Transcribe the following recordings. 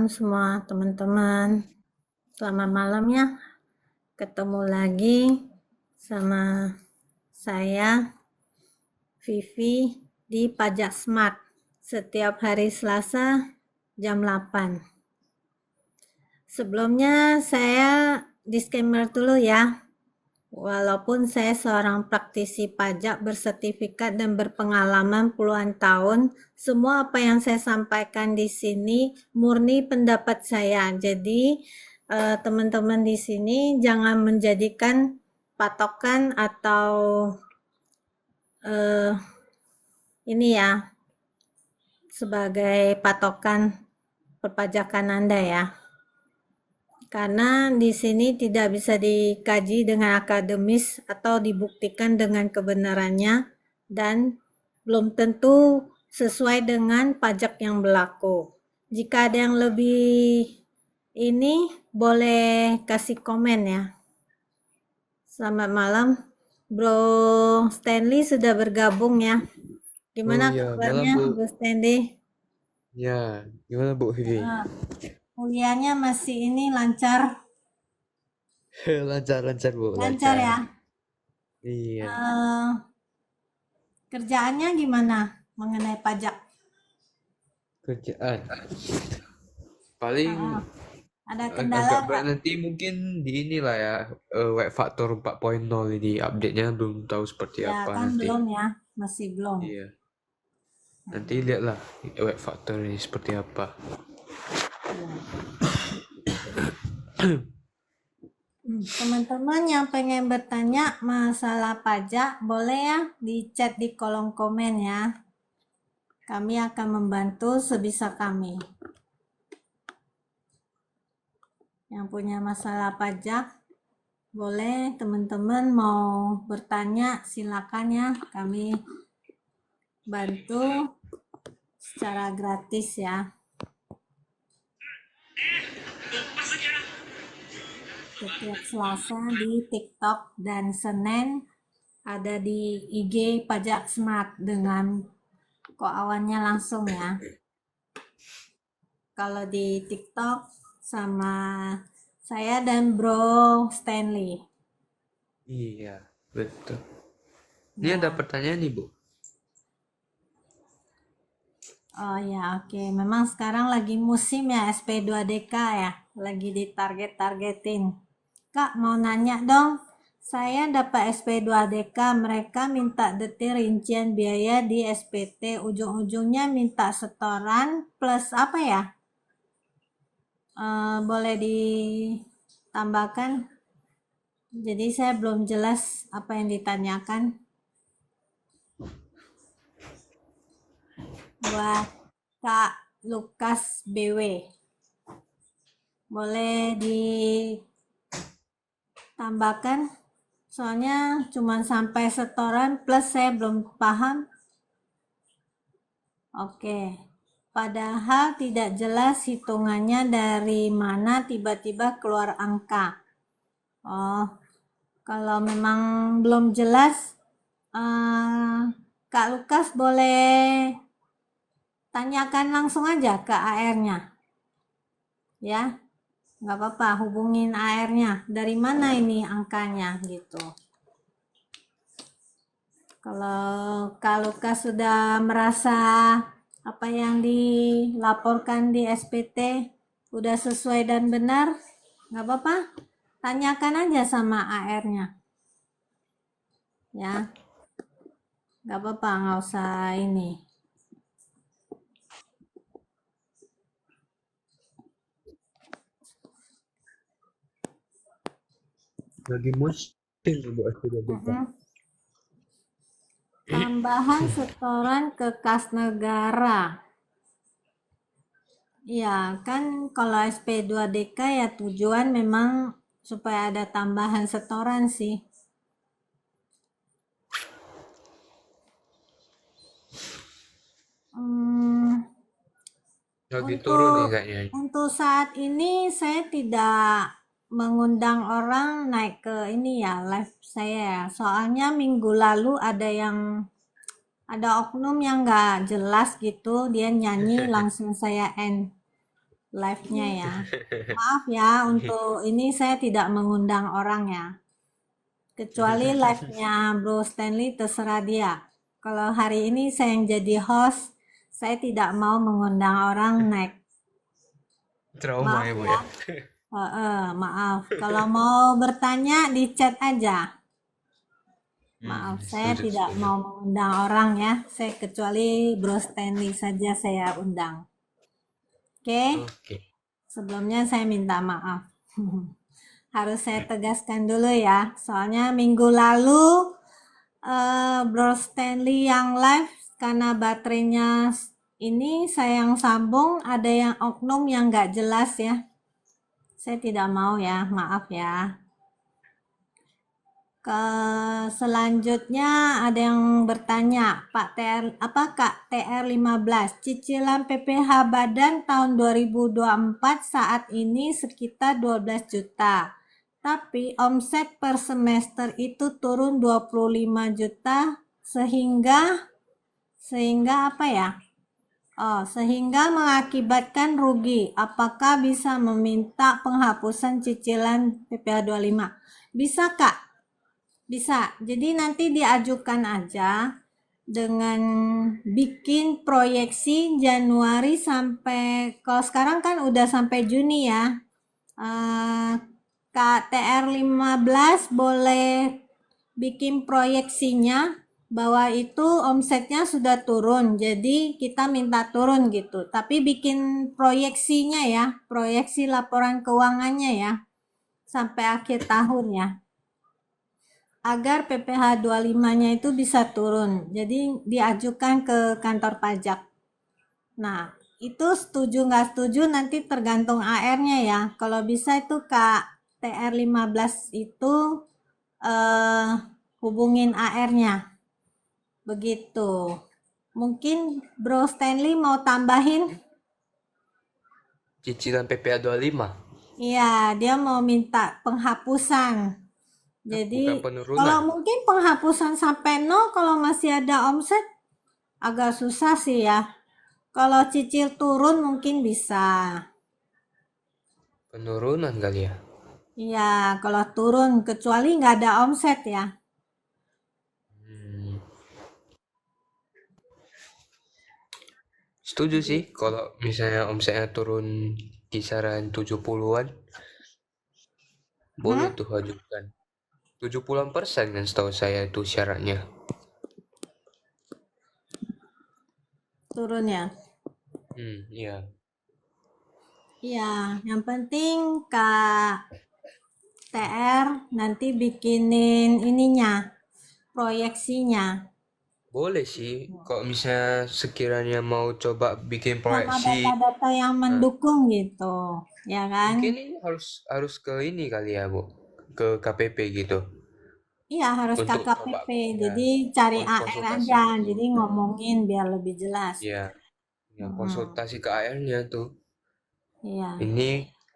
semua teman-teman. Selamat malam ya. Ketemu lagi sama saya Vivi di Pajak Smart setiap hari Selasa jam 8. Sebelumnya saya disclaimer dulu ya. Walaupun saya seorang praktisi pajak bersertifikat dan berpengalaman puluhan tahun, semua apa yang saya sampaikan di sini murni pendapat saya. Jadi, teman-teman di sini jangan menjadikan patokan atau ini ya sebagai patokan perpajakan Anda ya. Karena di sini tidak bisa dikaji dengan akademis atau dibuktikan dengan kebenarannya dan belum tentu sesuai dengan pajak yang berlaku. Jika ada yang lebih ini boleh kasih komen ya. Selamat malam. Bro Stanley sudah bergabung ya. Gimana Malam kabarnya Bu. Bro Stanley? Ya, gimana Bu Vivi? Kuliahnya masih ini lancar? Lancar Bu, Lancar ya? Iya, Kerjaannya gimana mengenai pajak? kerjaan. Paling Ada kendala agak berat nggak? nanti mungkin di inilah ya, web factor 4.0 ini update-nya belum tahu seperti Ya apa kan nanti. belum ya, masih belum. Iya, nanti lihatlah web factor ini seperti apa. Teman-teman yang pengen bertanya masalah pajak, boleh ya di chat di kolom komen ya. Kami akan membantu sebisa kami. Yang punya masalah pajak, boleh teman-teman mau bertanya, silakan ya. Kami bantu secara gratis ya. Setiap Selasa di TikTok dan Senin ada di IG Pajak Smart dengan koawannya langsung ya. Kalau di TikTok sama saya dan Bro Stanley. Iya, betul. Ini Ya. ada pertanyaan nih Bu. Oh ya, oke. Memang sekarang lagi musim ya SP2DK ya. Lagi ditarget-targetin. Kak, mau nanya dong. Saya dapat SP2DK, mereka minta detail rincian biaya di SPT. Ujung-ujungnya minta setoran plus apa ya? Boleh ditambahkan? Jadi saya belum jelas apa yang ditanyakan. Buat Kak Lukas BW. Boleh ditambahkan? Soalnya cuma sampai setoran plus saya belum paham. Oke. Padahal tidak jelas hitungannya dari mana tiba-tiba keluar angka. Oh, kalau memang belum jelas, Kak Lukas boleh tanyakan langsung aja ke AR-nya. Ya, nggak apa-apa, hubungin AR-nya. Dari mana ini angkanya gitu. Kalau Kak Lukas sudah merasa apa yang dilaporkan di SPT udah sesuai dan benar, nggak apa-apa, tanyakan aja sama AR-nya. Ya, nggak apa-apa, nggak usah ini. Lagi musim Bu SP2BK. Tambahan setoran ke kas negara. Ya, kan kalau SP2DK ya tujuan memang supaya ada tambahan setoran sih. Lagi turun nih Untuk kayaknya. untuk saat ini saya tidak mengundang orang naik ke ini ya live saya ya. Soalnya minggu lalu ada oknum yang nggak jelas gitu, dia nyanyi langsung saya end. live-nya ya. Maaf ya, untuk ini saya tidak mengundang orang ya. Kecuali live-nya Bro Stanley terserah dia. Kalau hari ini saya yang jadi host, saya tidak mau mengundang orang naik. Trauma Maaf ya, Bu ya, ya. maaf. Kalau mau bertanya di chat aja. Maaf, saya Setuju, tidak setuju. mau mengundang orang ya. Saya kecuali Bro Stanley saja saya undang. Oke, Oke. sebelumnya saya minta maaf. Harus saya tegaskan dulu ya. Soalnya minggu lalu Bro Stanley yang live karena baterainya ini saya yang sambung, ada yang oknum yang nggak jelas ya. Saya tidak mau ya, maaf ya. Selanjutnya ada yang bertanya, Pak TR apa Kak TR 15, cicilan PPh Badan tahun 2024 saat ini sekitar 12 juta. Tapi omset per semester itu turun 25 juta sehingga apa ya? Oh, sehingga mengakibatkan rugi. Apakah bisa meminta penghapusan cicilan PPh 25? Bisa, Kak. Bisa. Jadi nanti diajukan aja dengan bikin proyeksi Januari sampai, kalau sekarang kan udah sampai Juni ya. Eh, KTR 15 boleh bikin proyeksinya bahwa itu omsetnya sudah turun. Jadi kita minta turun gitu. Tapi bikin proyeksinya ya, proyeksi laporan keuangannya ya sampai akhir tahun ya. Agar PPh 25-nya itu bisa turun. Jadi diajukan ke kantor pajak. Nah, itu setuju nggak setuju nanti tergantung AR-nya ya. Kalau bisa itu Kak TR 15 itu eh, hubungin AR-nya. Begitu. Mungkin Bro Stanley mau tambahin? Cicilan PPA 25, Iya, dia mau minta penghapusan. Jadi, bukan kalau penurunan. mungkin penghapusan sampai nol, kalau masih ada omset, agak susah sih ya. Kalau cicil turun mungkin bisa. Penurunan kali ya. Iya, kalau turun, kecuali nggak ada omset ya. Hmm. Setuju sih kalau misalnya omsetnya turun kisaran 70-an, boleh Hmm? tuh ajukan. 70% kan setahu saya itu syaratnya. Turun ya. Iya. Iya, yang penting Kak TR nanti bikinin ininya, proyeksinya. Boleh sih, kalau misalnya sekiranya mau coba bikin Sama proyeksi, data-data yang nah, mendukung gitu, ya kan? mungkin ini harus harus ke ini kali ya, Bu, ke KPP gitu, Iya, harus untuk coba KKPP. ya Jadi cari AR konsultasi aja, gitu. jadi ngomongin biar lebih jelas. Ya, ya Hmm, konsultasi ke AR-nya tuh. iya. Ini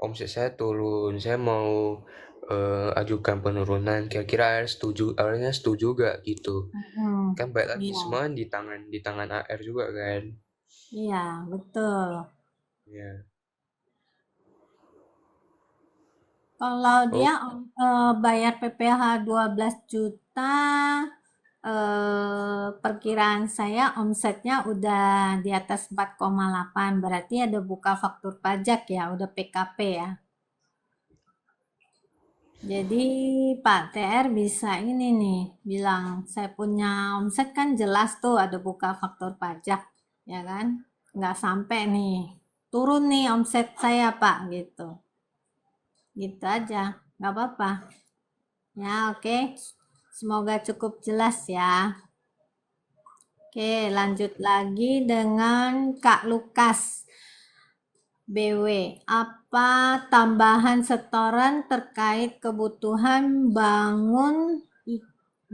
omset saya turun, saya mau ajukan penurunan. Kira-kira AR setuju, AR-nya setuju gak gitu? Hmm, Kan baik lagi iya, semua di tangan AR juga kan. iya, betul. Ya. Kalau Oh, dia bayar PPh 12 juta, perkiraan saya omsetnya udah di atas 4,8, berarti ada buka faktur pajak ya, udah PKP ya. Jadi Pak TR bisa ini nih, bilang saya punya omset kan jelas tuh ada buka faktur pajak, ya kan? Nggak sampai nih, turun nih omset saya Pak, gitu. Gitu aja, nggak apa-apa. Ya, oke. Semoga cukup jelas ya. Oke, lanjut lagi dengan Kak Lukas. BW, apa tambahan setoran terkait kebutuhan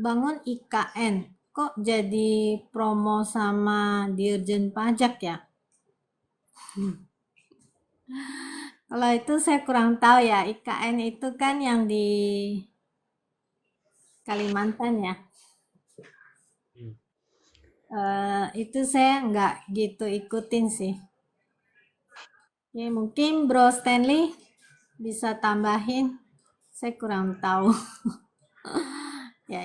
bangun IKN? Kok jadi promo sama Dirjen Pajak ya? Kalau itu saya kurang tahu ya. IKN itu kan yang di Kalimantan ya. hmm. Itu saya nggak gitu ikutin sih. Oke, mungkin Bro Stanley bisa tambahin. Saya kurang tahu ya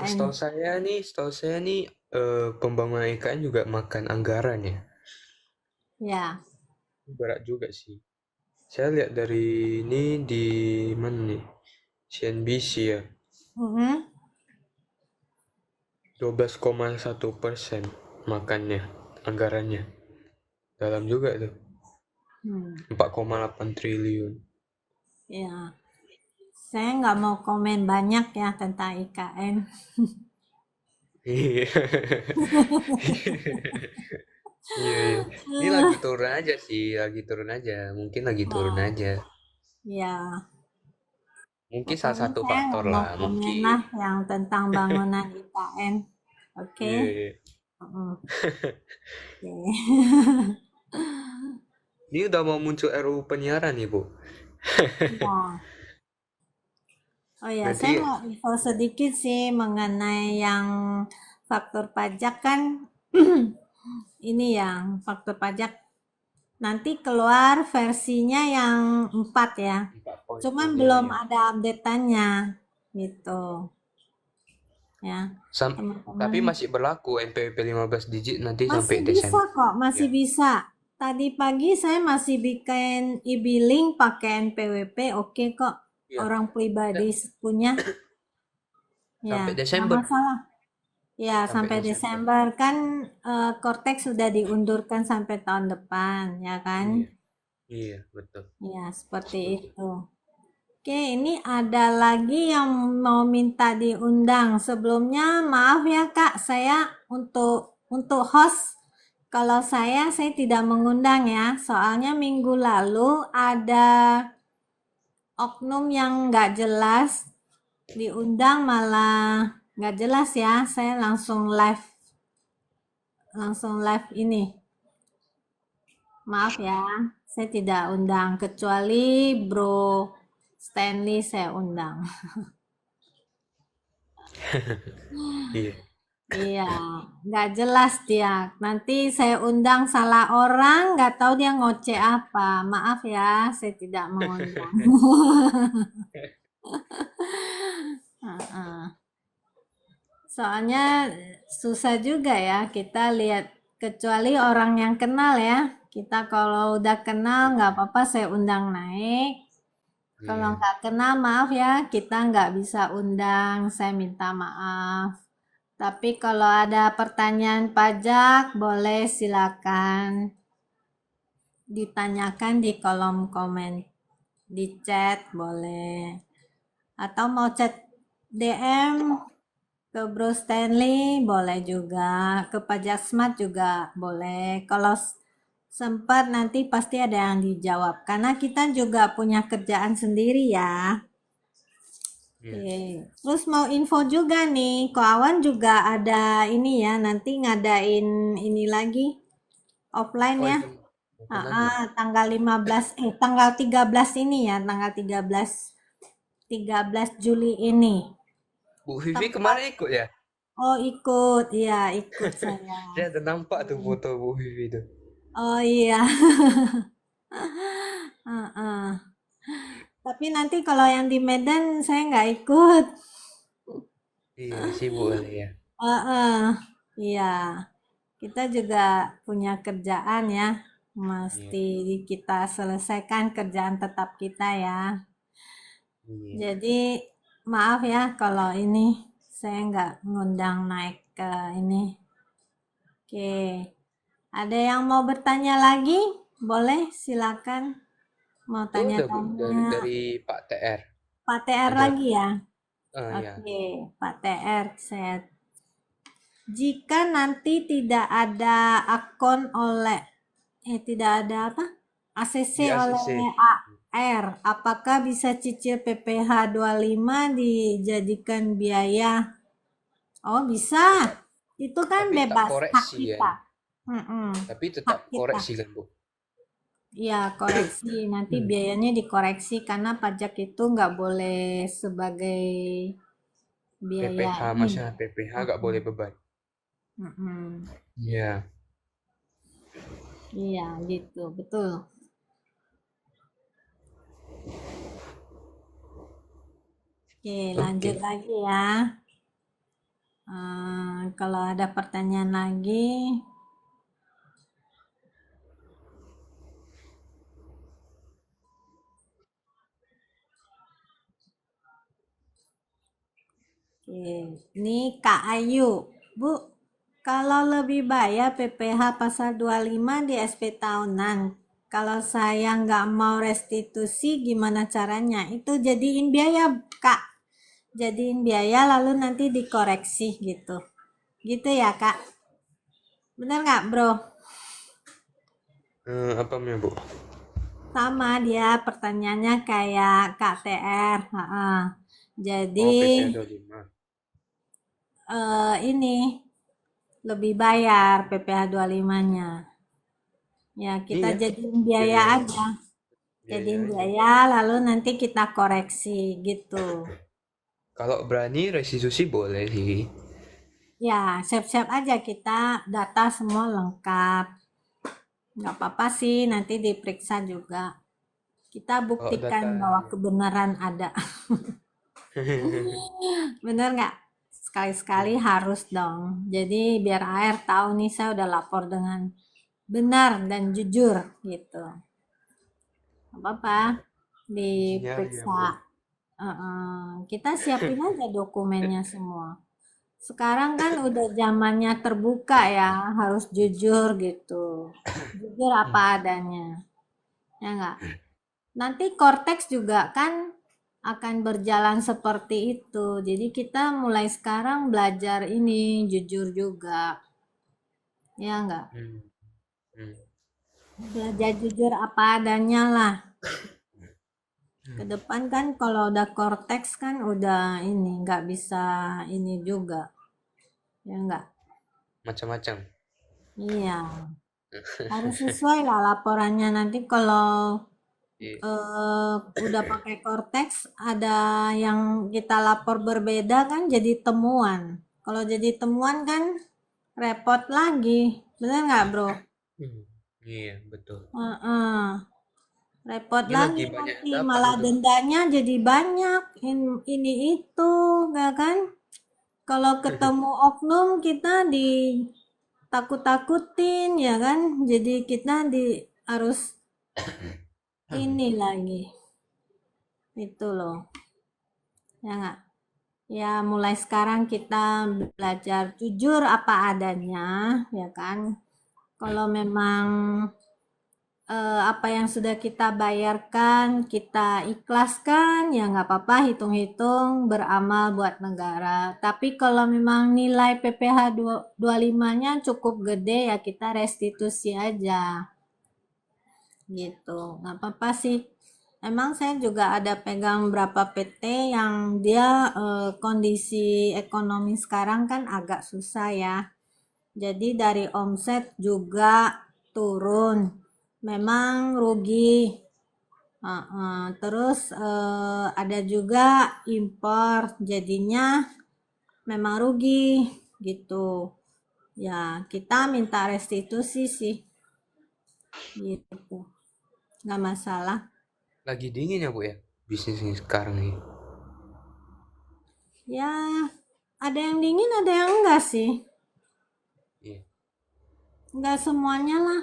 Setahu IKN. saya nih pembangunan IKN juga makan anggaran ya. Ya. Berat juga sih. Saya lihat dari ini di mana nih? CNBC ya. Mm-mm. 12,1% makannya, anggarannya. Dalam juga tuh. Hmm. 4,8 triliun. Ya. Saya nggak mau komen banyak ya tentang IKN. Iya. Iya, iya. Ini lagi turun aja sih, lagi turun aja. Mungkin lagi turun Nah, aja. ya, Mungkin salah pokoknya satu saya faktor nggak mau lah, komen mungkin. lah yang tentang bangunan IKN. Oke? Iya, iya. Mm, oke. Ini udah mau muncul RUU penyiaran nih, Bu. Ya. Oh ya, saya Nanti, mau info sedikit sih mengenai yang faktor pajak kan. Ini yang faktor pajak nanti keluar versinya yang 4 ya. 4 poin. Cuman Iya, belum iya. ada update-annya gitu ya, Tapi teman-teman. masih berlaku NPWP 15 digit nanti sampai Masih bisa Desember. kok, masih Ya. bisa. Tadi pagi saya masih bikin e-billing pakai NPWP, oke kok. Iya. Orang pribadi punya, ya, Sampai nggak Desember. masalah. Ya, Sampai sampai Desember. Desember kan Cortex sudah diundurkan sampai tahun depan, ya kan? Iya. Iya, betul. Ya, seperti Setuju. itu. Oke, ini ada lagi yang mau minta diundang. Sebelumnya, maaf ya Kak, saya untuk host, kalau saya tidak mengundang ya. Soalnya minggu lalu ada oknum yang nggak jelas diundang malah nggak jelas ya. Saya langsung live ini. Maaf ya, saya tidak undang kecuali Bro Stanley saya undang. Iya. Iya, nggak jelas dia. Nanti saya undang salah orang, nggak tahu dia ngoceh apa. Maaf ya, saya tidak mengundang. Heeh. Soalnya susah juga ya kita lihat, kecuali orang yang kenal ya. Kita kalau udah kenal nggak Iya. apa-apa saya undang naik. Kalau Iya. nggak kenal maaf ya, kita nggak bisa undang. Saya minta maaf. Tapi kalau ada pertanyaan pajak, boleh silakan ditanyakan di kolom komen, di chat boleh. Atau mau chat DM ke Bro Stanley, boleh juga. Ke Pajak Smart juga boleh. Kalau sempat nanti pasti ada yang dijawab. Karena kita juga punya kerjaan sendiri ya. Iya. Oke. Terus mau info juga nih, Ko Awan juga ada ini ya, nanti ngadain ini lagi offline Oh, ya. event event lagi. Tanggal 15 tanggal 13 ini ya, tanggal 13 Juli ini. Bu Vivi Tempat kemarin ikut ya? Oh ikut, iya ikut saya. Saya ada nampak tuh Hmm. foto Bu Vivi itu. Oh iya. Heeh. Tapi nanti kalau yang di Medan saya nggak ikut. Iya, sibuk kali ya. Heeh. Iya. Kita juga punya kerjaan ya. Iya. Mesti kita selesaikan kerjaan tetap kita ya. Iya. Jadi maaf ya kalau ini saya nggak ngundang naik ke ini. Oke. Ada yang mau bertanya lagi? Boleh silakan. Mau Itu ada Bu tanya-tanya dari Pak TR. Pak TR Ada. lagi ya? Ya. Oke, Pak TR. Jika nanti tidak ada akun oleh tidak ada apa? ACC Di oleh ACC. AR, apakah bisa cicil PPh 25 dijadikan biaya? Oh, bisa. Tetap, Itu kan tapi tetap bebas hak koreksi ya. kita. Mm-mm, Tapi hak tetap kita. koreksi kan Bu. Iya, koreksi. Nanti biayanya dikoreksi karena pajak itu nggak boleh sebagai biaya PPh ini. masa PPh nggak Mm-mm, boleh beban. mm-mm. Iya. Iya, gitu. Betul. Oke, lanjut Oke. lagi ya. Kalau ada pertanyaan lagi, oke. Ini Kak Ayu. Bu, kalau lebih bayar PPh pasal 25 di SP tahunan, kalau saya nggak mau restitusi gimana caranya? Itu jadiin biaya, Kak. Jadiin biaya lalu nanti dikoreksi gitu. Gitu ya, Kak. Bener nggak, Bro? Apa ya, Bu? Sama dia pertanyaannya kayak KTR. Heeh. Jadi Oh, PP 25. ini lebih bayar PPh 25-nya. Ya, kita Iya, jadiin biaya biaya aja. biaya Jadiin aja. biaya lalu nanti kita koreksi gitu. Kalau berani restitusi boleh sih. Ya, siap-siap aja kita data semua lengkap. Nggak apa-apa sih, nanti diperiksa juga. Kita Kalau buktikan bahwa datanya. kebenaran ada. Bener nggak? Sekali-sekali harus dong. Jadi biar AR tahu nih saya udah lapor dengan benar dan jujur gitu. Nggak apa-apa, Iya, iya, diperiksa. Bu. Kita siapin aja dokumennya semua. Sekarang kan udah zamannya terbuka ya, harus jujur gitu. Jujur apa adanya. Ya nggak? Nanti Cortex juga kan akan berjalan seperti itu. Jadi kita mulai sekarang belajar ini jujur juga. Ya enggak? Hmm, hmm. Belajar jujur apa adanya lah. Ke depan kan kalau udah Cortex kan udah ini nggak bisa ini juga. Ya enggak? Macam-macam. Iya. Harus sesuai lah laporannya nanti kalau Iya. udah pakai Cortex ada yang kita lapor berbeda kan jadi temuan. Kalau jadi temuan kan repot lagi. Bener nggak, Bro? Hmm, iya, betul. Heeh. Repot Ini lagi lagi banyak yang nanti dapat malah itu. dendanya jadi banyak. Ini itu, nggak kan? Kalau ketemu oknum kita ditakut-takutin ya kan? Jadi kita harus ini lagi. Itu loh. Ya nggak? Ya, mulai sekarang kita belajar jujur apa adanya, ya kan? Kalau memang apa yang sudah kita bayarkan, kita ikhlaskan, ya nggak apa-apa, hitung-hitung, beramal buat negara. Tapi kalau memang nilai PPh 25-nya cukup gede, ya kita restitusi aja, gitu. Nggak apa-apa sih. Emang saya juga ada pegang berapa PT yang dia kondisi ekonomi sekarang kan agak susah ya. Jadi dari omset juga turun. Memang rugi. Terus ada juga impor. Jadinya memang rugi gitu. Ya, kita minta restitusi sih. Gitu. Nggak masalah. Lagi dingin ya, Bu ya? Bisnis ini sekarang nih. Ya, ada yang dingin, ada yang enggak sih. Iya. Enggak semuanya lah.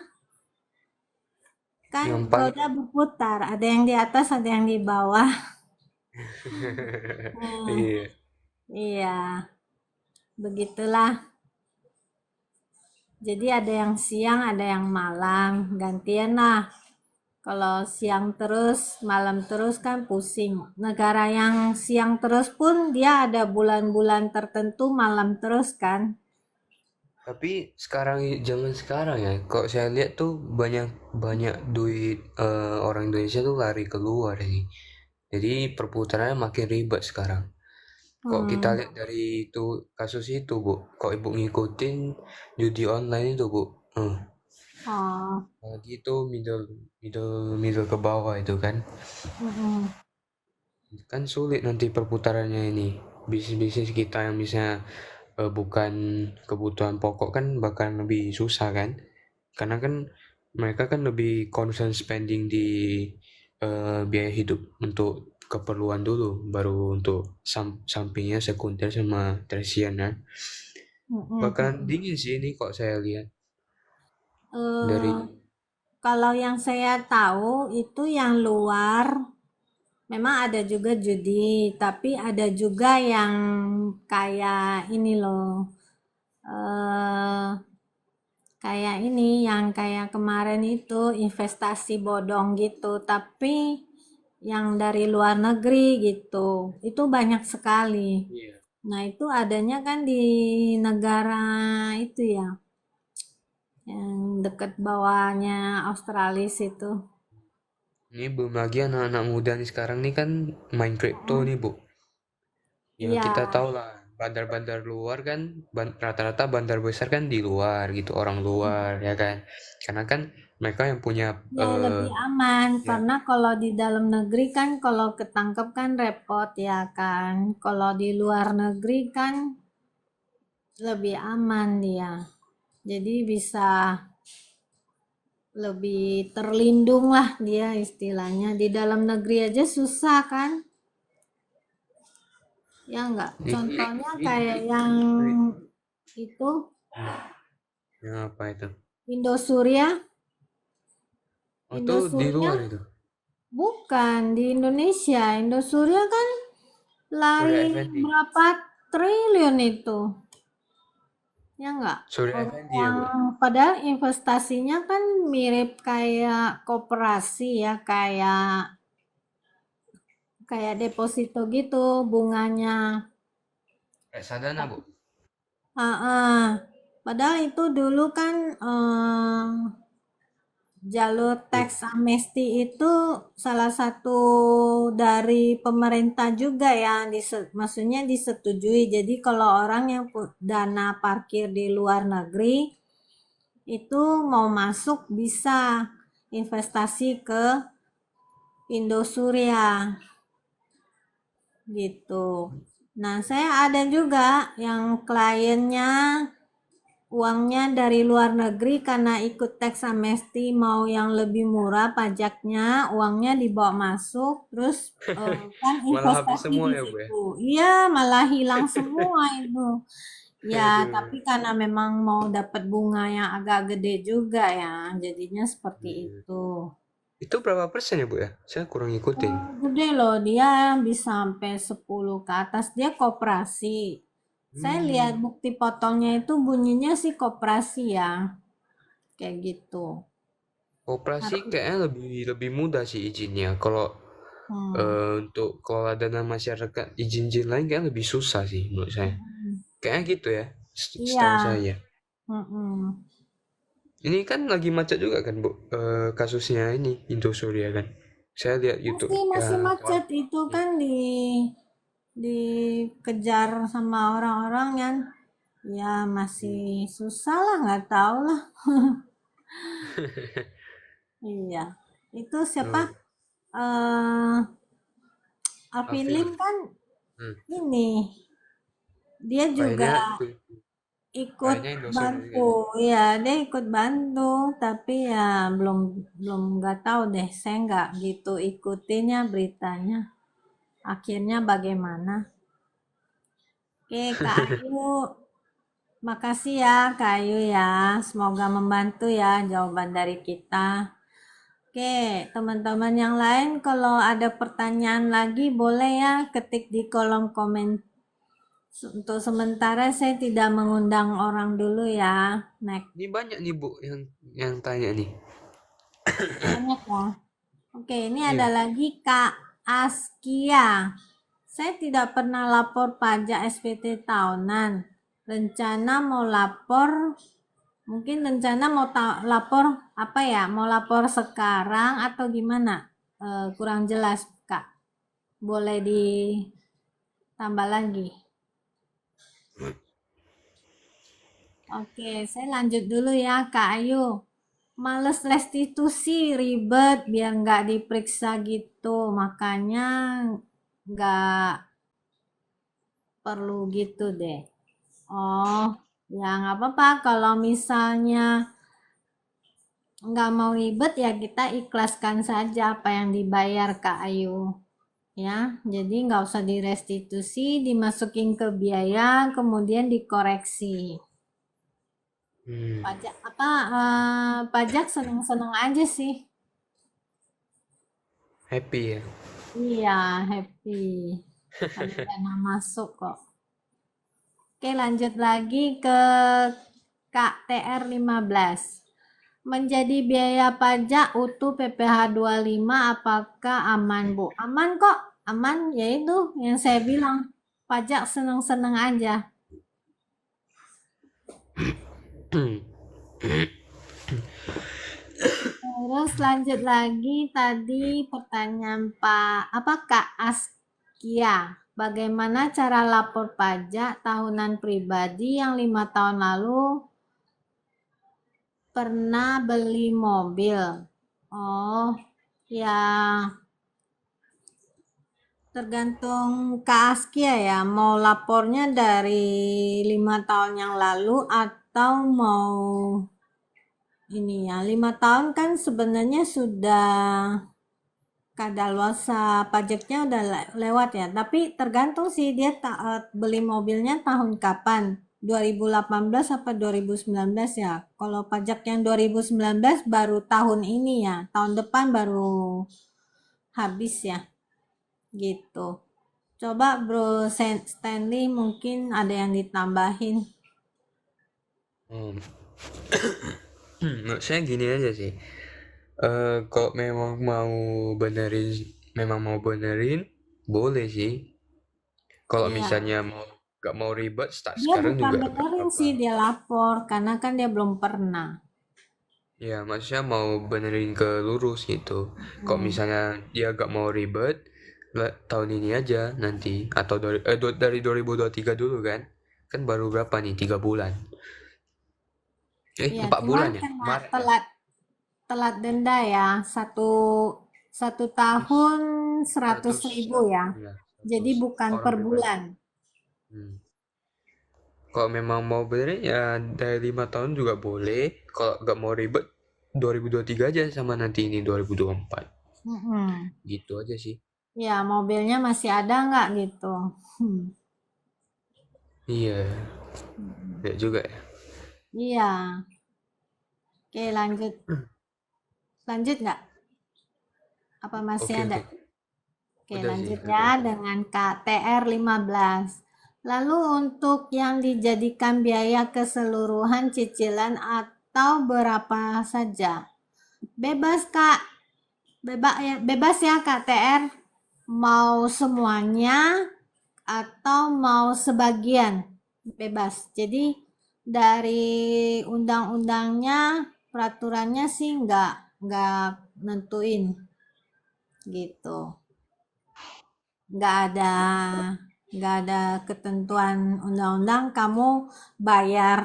Kan Yang paling roda berputar, ada yang di atas, ada yang di bawah. Hmm, iya. iya, begitulah. Jadi ada yang siang, ada yang malam. Gantian lah. Kalau siang terus, malam terus kan pusing. Negara yang siang terus pun dia ada bulan-bulan tertentu malam terus kan. Tapi sekarang zaman sekarang ya, kok saya lihat tuh banyak banyak duit orang Indonesia tuh lari keluar sih. Jadi perputarannya makin ribet sekarang. Kok kita Hmm. lihat dari itu kasus itu, Bu? Kok Ibu ngikutin judi online itu, Bu? Oh. Lagi itu middle middle middle ke bawah itu kan. Mm-mm. Kan sulit nanti perputarannya ini. Bisnis-bisnis kita yang misalnya bukan kebutuhan pokok kan bakal lebih susah kan. Karena kan mereka kan lebih concern spending di biaya hidup untuk keperluan dulu, baru untuk sampingnya sekunder sama tersier ya. Bakalan Mm-mm. dingin sih ini kok saya lihat dari Eh, Kalau yang saya tahu itu yang luar, memang ada juga judi, tapi ada juga yang kayak ini loh, eh kayak ini, yang kayak kemarin itu investasi bodong gitu, tapi yang dari luar negeri gitu, itu banyak sekali. iya. Nah, itu adanya kan di negara itu ya, yang dekat bawahnya Australia itu. Ini belum lagi anak-anak muda nih sekarang nih kan main kripto nih Bu. Ya Iya, kita tahu lah bandar-bandar luar kan rata-rata bandar besar kan di luar gitu orang luar ya kan. Karena kan mereka yang punya ya lebih aman ya karena kalau di dalam negeri kan kalau ketangkep kan repot ya kan. Kalau di luar negeri kan lebih aman dia. Jadi bisa lebih terlindung lah dia istilahnya. Di dalam negeri aja susah kan? Ya enggak. Contohnya kayak yang itu yang apa itu? Indosuria. Oh tuh di Indosuria luar itu. bukan di Indonesia. Indosuria kan Surya lari Effendi. berapa triliun itu? Ya enggak? Surya Effendi ya Orang Bu. padahal investasinya kan mirip kayak koperasi ya, kayak kayak deposito gitu bunganya. Reksadana Bu. Ah, ah. Padahal itu dulu kan jalur Bu. tax amnesty itu salah satu dari pemerintah juga ya, maksudnya disetujui. Jadi kalau orang yang dana parkir di luar negeri itu mau masuk bisa investasi ke Indosuria gitu. Nah, saya ada juga yang kliennya uangnya dari luar negeri karena ikut tax amnesty mau yang lebih murah pajaknya, uangnya dibawa masuk, terus kan Malah habis investasi semua di ya Bu ya. situ. Iya, malah hilang semua itu. Ya, tapi Aduh. karena memang mau dapat bunga yang agak gede juga ya, jadinya seperti Hmm. itu. Itu berapa persen ya Bu ya? Saya kurang ngikutin. Gede loh, dia bisa sampai 10 ke atas. Dia koperasi. Saya lihat Hmm. bukti potongnya itu bunyinya sih koperasi ya, kayak gitu. Koperasi Tapi, kayaknya lebih lebih mudah sih izinnya. Kalau hmm, untuk kelola dana masyarakat izin-izin lain kayaknya lebih susah sih menurut saya. Kayaknya gitu ya, iya, setahu saya. mm-mm. Ini kan lagi macet juga kan Bu, kasusnya ini Indosuria kan. Saya lihat YouTube ya. Masih macet itu kan dikejar sama orang-orang yang ya masih susah lah, nggak tahu lah. Iya, itu siapa? Oh, eh Alvin Alvin. Lim kan Hmm. ini dia juga Kayaknya itu, ikut kayaknya Indosuria juga bantu, nih. ya dia ikut bantu, tapi ya belum belum nggak tahu deh, saya nggak gitu ikutinnya beritanya. Akhirnya bagaimana? Oke, Kak Ayu, makasih ya Kak Ayu ya. Semoga membantu ya jawaban dari kita. Oke, teman-teman yang lain kalau ada pertanyaan lagi boleh ya ketik di kolom komen. Untuk sementara saya tidak mengundang orang dulu ya. Next. Ini banyak nih Bu yang tanya nih. Banyak ya. Oke, ini ada Iya. lagi Kak Askia. Saya tidak pernah lapor pajak SPT tahunan. Rencana mau lapor, mungkin rencana mau lapor apa ya? Mau lapor sekarang atau gimana? Kurang jelas, Kak. Boleh ditambah lagi. Oke, saya lanjut dulu ya, Kak Ayu. Males restitusi, ribet, biar nggak diperiksa gitu. Makanya nggak perlu gitu deh. Oh, ya nggak apa-apa. Kalau misalnya nggak mau ribet ya kita ikhlaskan saja apa yang dibayar Kak Ayu. ya. Jadi nggak usah direstitusi, dimasukin ke biaya, kemudian dikoreksi. Hmm, Pajak seneng-seneng aja sih. happy ya. Iya, happy. Ada dana masuk kok. Oke, lanjut lagi ke KTR 15. Menjadi biaya pajak utuh PPh 25 apakah aman, Bu? Aman kok, aman yaitu yang saya bilang. Pajak seneng-seneng aja. Terus lanjut lagi tadi pertanyaan Kak Askia. Bagaimana cara lapor pajak tahunan pribadi yang 5 tahun lalu pernah beli mobil? Oh, ya tergantung Kak Askia ya. Mau lapornya dari 5 tahun yang lalu atau mau ini ya. 5 tahun kan sebenarnya sudah kadaluarsa pajaknya udah lewat ya. Tapi tergantung sih dia beli mobilnya tahun kapan. 2018 apa 2019 ya. Kalau pajak yang 2019 baru tahun ini ya. Tahun depan baru habis ya. Gitu. Coba Bro Stanley mungkin ada yang ditambahin. Hmm. Menurut saya gini aja sih. Kalau memang mau benerin, boleh sih. Kalau Iya, misalnya gak mau ribet, start dia sekarang bukan juga gak benerin apa-apa. sih, dia lapor karena kan dia belum pernah. Ya, maksudnya mau benerin ke lurus gitu. Kalau Hmm. misalnya dia gak mau ribet, tahun ini aja nanti. Atau dari 2023 dulu kan. Kan baru berapa nih? 3 bulan. Iya, 4 cuman bulan ya? kena Maret ya? telat telat denda ya, satu tahun 100.000 100, ya. ya, Jadi 100 bukan orang per pribadi. bulan. Hmm. Kalau memang mau benerin ya dari 5 tahun juga boleh. Kalau nggak mau ribet 2023 aja sama nanti ini 2024. Mm-mm. Gitu aja sih. Ya, mobilnya masih ada nggak gitu? Hmm. Iya, Mm-mm. ya juga ya. Iya. Oke, lanjut. Lanjut nggak? Apa masih Oke, ada? oke. Oke, Udah sih, lanjut udah. ya dengan KTR 15. Lalu untuk yang dijadikan biaya keseluruhan cicilan atau berapa saja? Bebas, Kak. Bebas ya KTR. Mau semuanya atau mau sebagian? Bebas. Jadi dari undang-undangnya, peraturannya sih nggak nentuin gitu. nggak ada nggak ada ketentuan undang-undang kamu bayar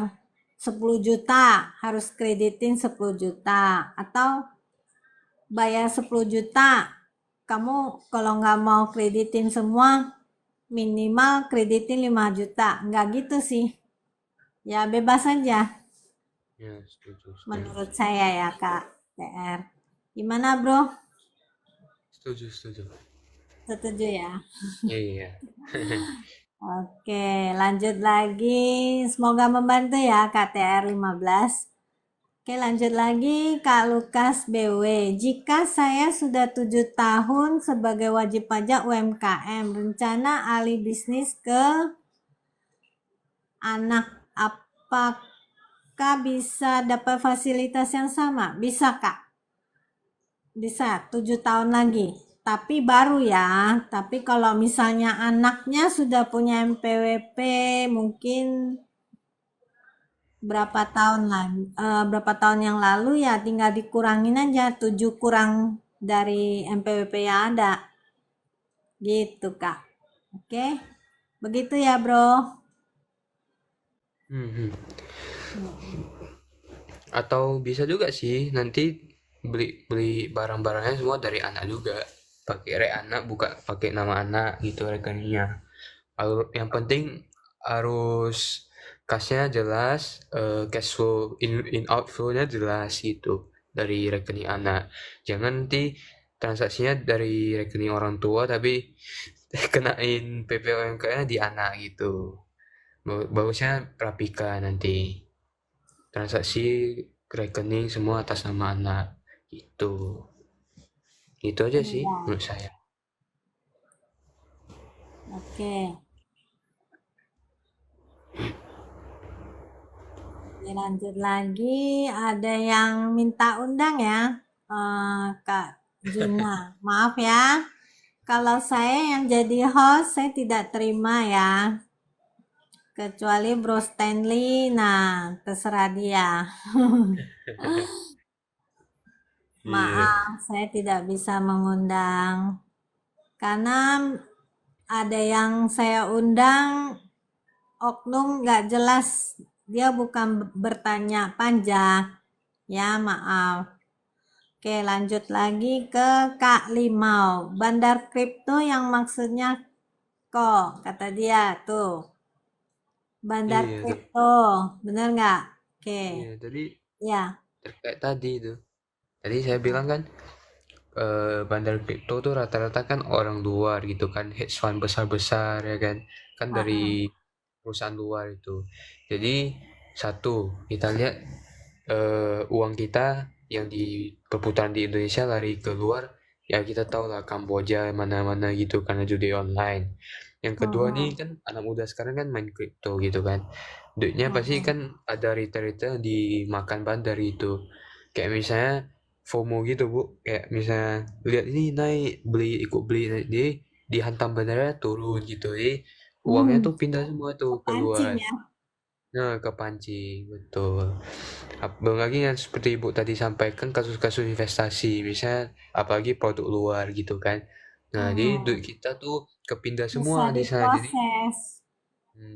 10 juta harus kreditin 10 juta atau bayar 10 juta kamu kalau nggak mau kreditin semua minimal kreditin 5 juta nggak gitu sih ya bebas aja Ya, setuju, setuju. menurut saya ya Kak PR gimana bro Setuju, setuju. setuju ya. Iya. Oke, lanjut lagi. Semoga membantu ya KTR 15. Oke, lanjut lagi Kak Lukas BW. Jika saya sudah 7 tahun sebagai wajib pajak UMKM, rencana alih bisnis ke anak, apakah bisa dapat fasilitas yang sama? Bisa Kak, bisa 7 tahun lagi. Tapi baru ya, tapi kalau misalnya anaknya sudah punya NPWP, mungkin berapa tahun yang lalu ya tinggal dikurangin aja 7 kurang dari NPWP yang ada gitu Kak. Oke, begitu ya Bro. Mhm. Hmm. Atau bisa juga sih nanti beli beli barang-barangnya semua dari anak juga. Pakai anak, buka pakai nama anak gitu rekeningnya. Yang penting harus kasnya jelas, cash flow in outflow-nya jelas gitu dari rekening anak. Jangan nanti transaksinya dari rekening orang tua tapi kenain PPOMK-nya di anak gitu. Bagusnya rapikan nanti transaksi rekening semua atas nama anak gitu. Itu aja sih Iya, menurut saya. oke. Oke, lanjut lagi. Ada yang minta undang ya, Kak Juna. Maaf ya, kalau saya yang jadi host, saya tidak terima ya. Kecuali Bro Stanley, nah terserah dia. Iya, Maaf, saya tidak bisa mengundang. Karena ada yang saya undang, oknum nggak jelas. Dia bukan bertanya pajak. Ya, maaf. Oke, lanjut lagi ke Kak Limau. Bandar kripto yang maksudnya kok, kata dia tuh. Bandar iya tuh. kripto, bener nggak? Oke, Iya, tadi ya. terkait tadi itu. Tadi saya bilang kan bandar kripto tuh rata-rata kan orang luar gitu kan, hedge fund besar-besar ya kan, kan dari Heeh. perusahaan luar itu. Jadi satu, kita lihat uang kita yang di perputaran di Indonesia lari ke luar, ya kita tahu lah Kamboja mana-mana gitu karena judi online. Yang kedua nih Heeh. kan anak muda sekarang kan main kripto gitu kan. Duitnya pasti Heeh. kan ada return-return dimakan bandar itu. Kayak misalnya FOMO gitu Bu, kayak misalnya lihat ini naik, beli ikut beli naik, jadi dihantam bandarnya turun gitu. Jadi uangnya Hmm, tuh pindah semua tuh kepancing keluar. ya. Nah, kepancing, betul. Belum lagi yang seperti Ibu tadi sampaikan kasus-kasus investasi, misalnya apalagi produk luar gitu kan. Nah, jadi duit Mm-mm. kita tuh kepindah semua Bisa di sana. diproses.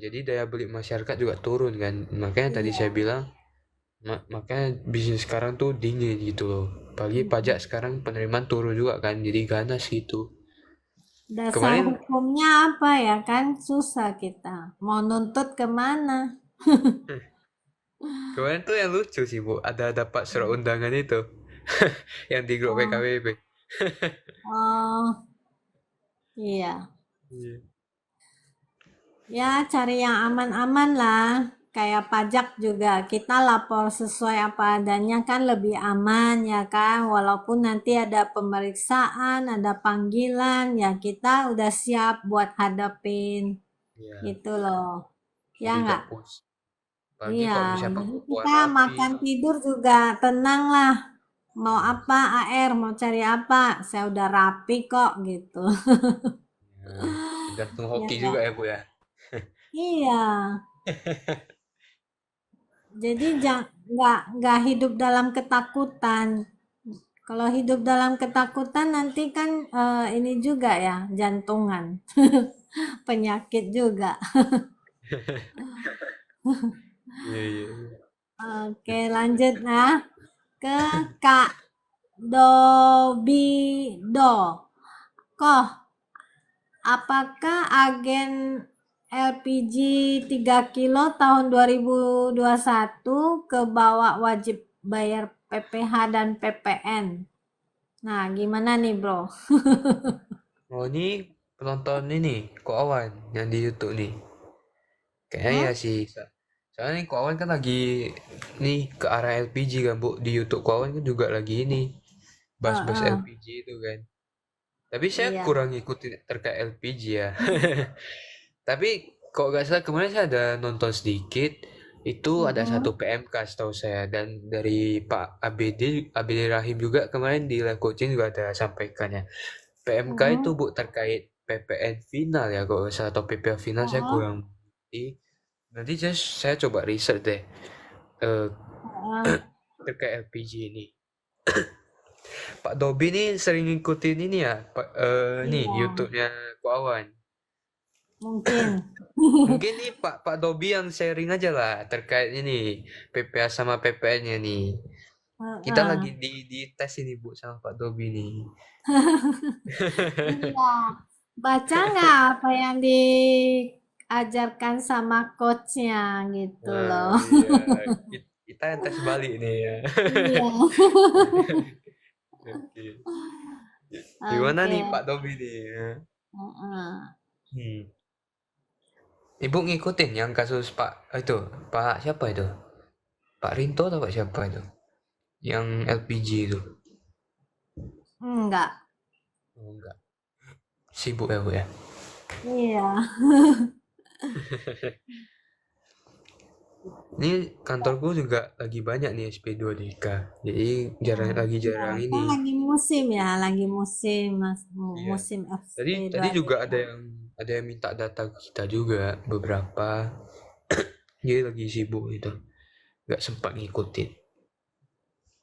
Jadi daya beli masyarakat juga turun kan. Makanya tadi saya Iya. bilang, makanya bisnis sekarang tuh dingin gitu loh. Apalagi pajak Mm-mm. sekarang penerimaan turun juga kan, jadi ganas gitu. Dasar Kemarin, hukumnya apa ya kan? Susah kita. Mau nuntut kemana? kemarin tuh yang lucu sih Bu, ada dapat surat undangan itu, yang di grup Oh, PKWB. oh, iya. Iya. Ya, cari yang aman-aman lah. Kayak pajak juga, kita lapor sesuai apa adanya kan lebih aman ya kan. Walaupun nanti ada pemeriksaan, ada panggilan, ya kita udah siap buat hadapin Iya. gitu loh. Ya Jadi gak nggak? puas. Apalagi Iya, kalau misalnya jadi pembekuan kita rapi. makan tidur juga tenang lah. Mau Iya. apa AR, mau cari apa, saya udah rapi kok gitu. Ya, tergantung Ya hoki juga nggak? ya Bu ya. Iya. Jadi nggak hidup dalam ketakutan. Kalau hidup dalam ketakutan nanti kan ini juga ya jantungan, penyakit juga. Iya, iya, iya. Oke, lanjut nah ke Kak Dobido. Koh, apakah agen LPG 3 kilo tahun 2021 ke bawah wajib bayar PPh dan PPN? Nah, gimana nih, Bro? Oh ini penonton ini, Ko Awan yang di YouTube nih. Kayaknya ya Hmm? sih. Soalnya nih Ko Awan kan lagi nih ke arah LPG kan Bu. Di YouTube Ko Awan kan juga lagi ini. Bahas-bahas Heeh, LPG itu kan. Tapi saya iya. kurang ngikutin terkait LPG ya. Tapi kok gak salah kemarin saya ada nonton sedikit, itu ada satu Mm-mm. PMK setahu saya, dan dari Pak ABD Rahim juga kemarin di live coaching juga ada sampaikannya. PMK itu Mm-mm. Bu terkait PPN final ya kalau nggak salah, atau PPA final saya Heeh, kurang ngerti. Nanti saya coba riset deh eh, heeh. terkait LPG ini. Pak Dobi ini sering ngikutin ini ya, Pak nih Iya, YouTube-nya Kuawan. mungkin. Mungkin nih Pak Dobi yang sharing aja lah terkait ini PPA sama PPN-nya nih. Kita Heeh. lagi di tes ini Bu sama Pak Dobi nih. Iya. Baca nggak apa yang diajarkan sama coachnya gitu Nah, loh. iya. Kita yang tes balik nih ya. Iya. Oke. Gimana Oke. nih Pak Tobi nih? Ya? Heeh. Hmm. Ibu ngikutin yang kasus Pak itu, Pak siapa itu? Pak Rinto atau Pak siapa itu? Yang LPG itu. Enggak. Oh, enggak. Sibuk ya, Bu ya. Iya. Ini kantorku juga lagi banyak nih SP2DK. Jadi jarang lagi Iya, jarang kan ini. lagi musim ya, lagi musim Iya. musim Tadi FP2. juga ada yang minta data ke kita juga beberapa. Jadi lagi sibuk itu. Nggak sempat ngikutin.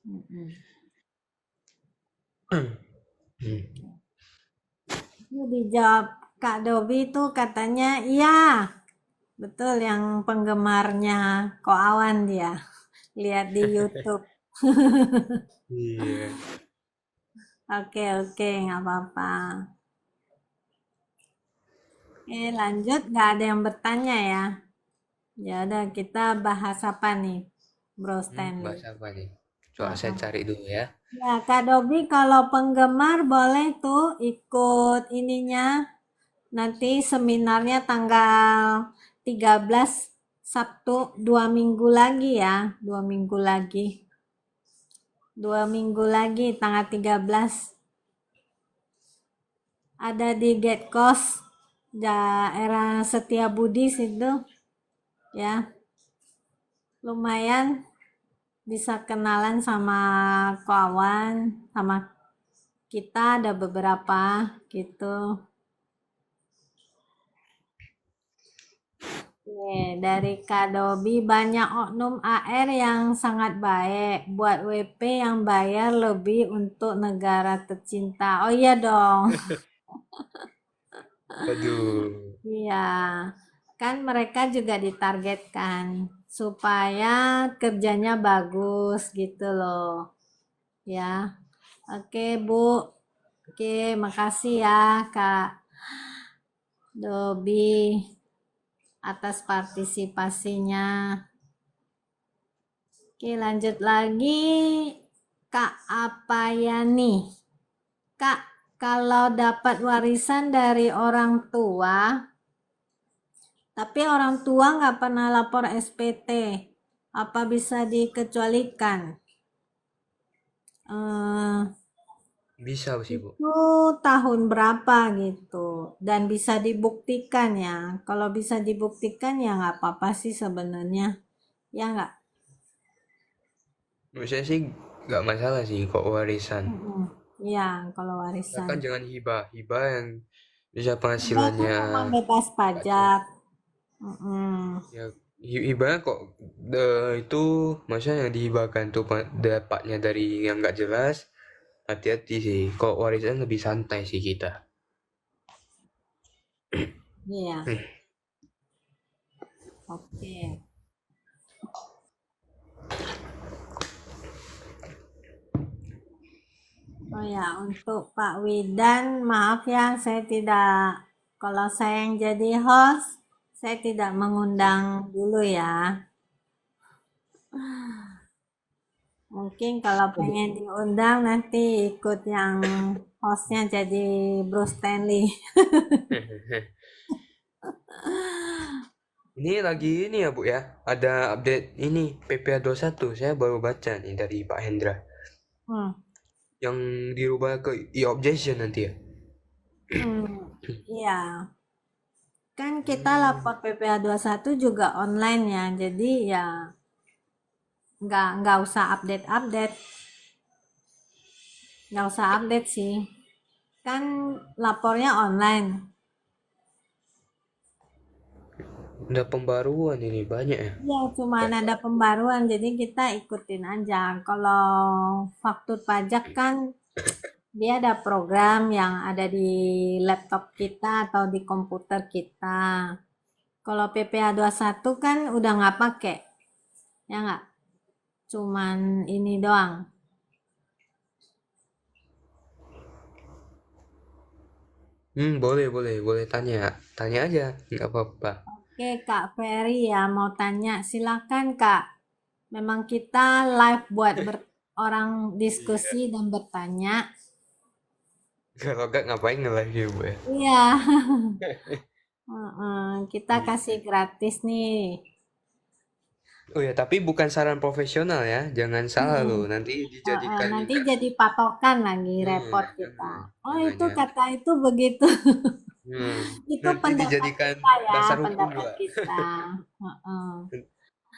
Mm-mm. Hmm. Itu dijawab Kak Dobi itu katanya iya, betul yang penggemarnya Ko Awan dia. Lihat di YouTube. Iya. Oke, oke, nggak apa-apa. Oke, lanjut. Nggak ada yang bertanya ya. Ya udah, kita bahas apa nih, Bro Stanley? Bahasa apa nih? Coba saya Heeh. cari dulu ya. Ya, Kak Dobi kalau penggemar boleh tuh ikut ininya. Nanti seminarnya tanggal 13 Sabtu, 2 minggu lagi ya. 2 minggu lagi. 2 minggu lagi tanggal 13. Ada di Gate Coast, daerah Setiabudi situ. Ya, lumayan bisa kenalan sama kawan, sama kita ada beberapa gitu. Oke, dari Kadobi banyak oknum AR yang sangat baik. Buat WP yang bayar lebih untuk negara tercinta. Oh iya dong. Waduh. Iya. Kan mereka juga ditargetkan supaya kerjanya bagus gitu loh. Ya. Oke, Bu. Oke, makasih ya Kak Dobi atas partisipasinya. Oke, lanjut lagi. Kak Apayani. Kak, kalau dapat warisan dari orang tua, tapi orang tua nggak pernah lapor SPT, apa bisa dikecualikan? Eh, Bisa sih, Bu. itu tahun berapa gitu, dan bisa dibuktikan ya. Kalau bisa dibuktikan ya nggak apa-apa sih sebenarnya, ya nggak? Menurut saya sih nggak masalah sih kok warisan. Mm-mm. Iya, kalau warisan. Bahkan jangan hibah. Hibah yang bisa Hibah kan penghasilannya memang bebas nggak jelas. pajak. Mm-mm. Ya, hibahnya kok itu maksudnya yang dihibahkan tuh dapatnya dari yang nggak jelas. Hati-hati sih. Kok warisan lebih santai sih kita. Iya, oke. Oh ya, untuk Pak Widan, maaf ya, saya tidak, kalau saya yang jadi host, saya tidak mengundang dulu ya. Mungkin kalau pengen diundang nanti ikut yang hostnya jadi Bruce Stanley. Ini lagi ini ya Bu ya. Ada update ini PPA 21. Saya baru baca nih dari Pak Hendra. Hmm, Yang dirubah ke e-objection nanti ya. iya. Kan kita Hmm. lapor PPh 21 juga online ya, jadi ya nggak usah update-update, nggak usah update sih. Kan lapornya online. Udah pembaruan ini banyak ya. Ya, cuma Pak. ada pembaruan, jadi kita ikutin aja. Kalau faktur pajak kan dia ada program yang ada di laptop kita atau di komputer kita. Kalau PPh 21 kan udah nggak pakai, ya nggak? Cuman ini doang. Boleh, boleh, boleh tanya. Tanya aja, nggak apa-apa. Oke, Kak Ferry ya mau tanya, silakan Kak. Memang kita live buat orang Iya. diskusi dan bertanya. Kalau nggak ngapain nge-live ya, Bu ya? Iya, kita Iya. kasih gratis nih. Oh ya, tapi bukan saran profesional ya. Jangan salah loh, Mm-mm. nanti dijadikan Nanti jadi patokan lagi, repot kita. Oh itu makanya. kata itu begitu. Hmm, Itu nanti pendapat dijadikan kita ya, dasar hukum pendapat juga. kita. Heeh.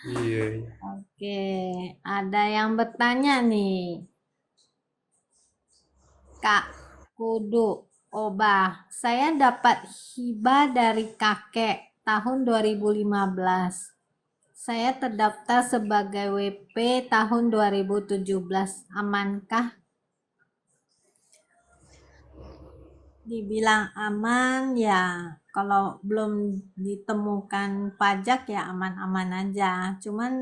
Iya, iya. Oke, ada yang bertanya nih, Kak Kudu Obah. Saya dapat hibah dari kakek tahun 2015. Saya terdaftar sebagai WP tahun 2017. Amankah? Dibilang aman ya, kalau belum ditemukan pajak ya aman-aman aja. Cuman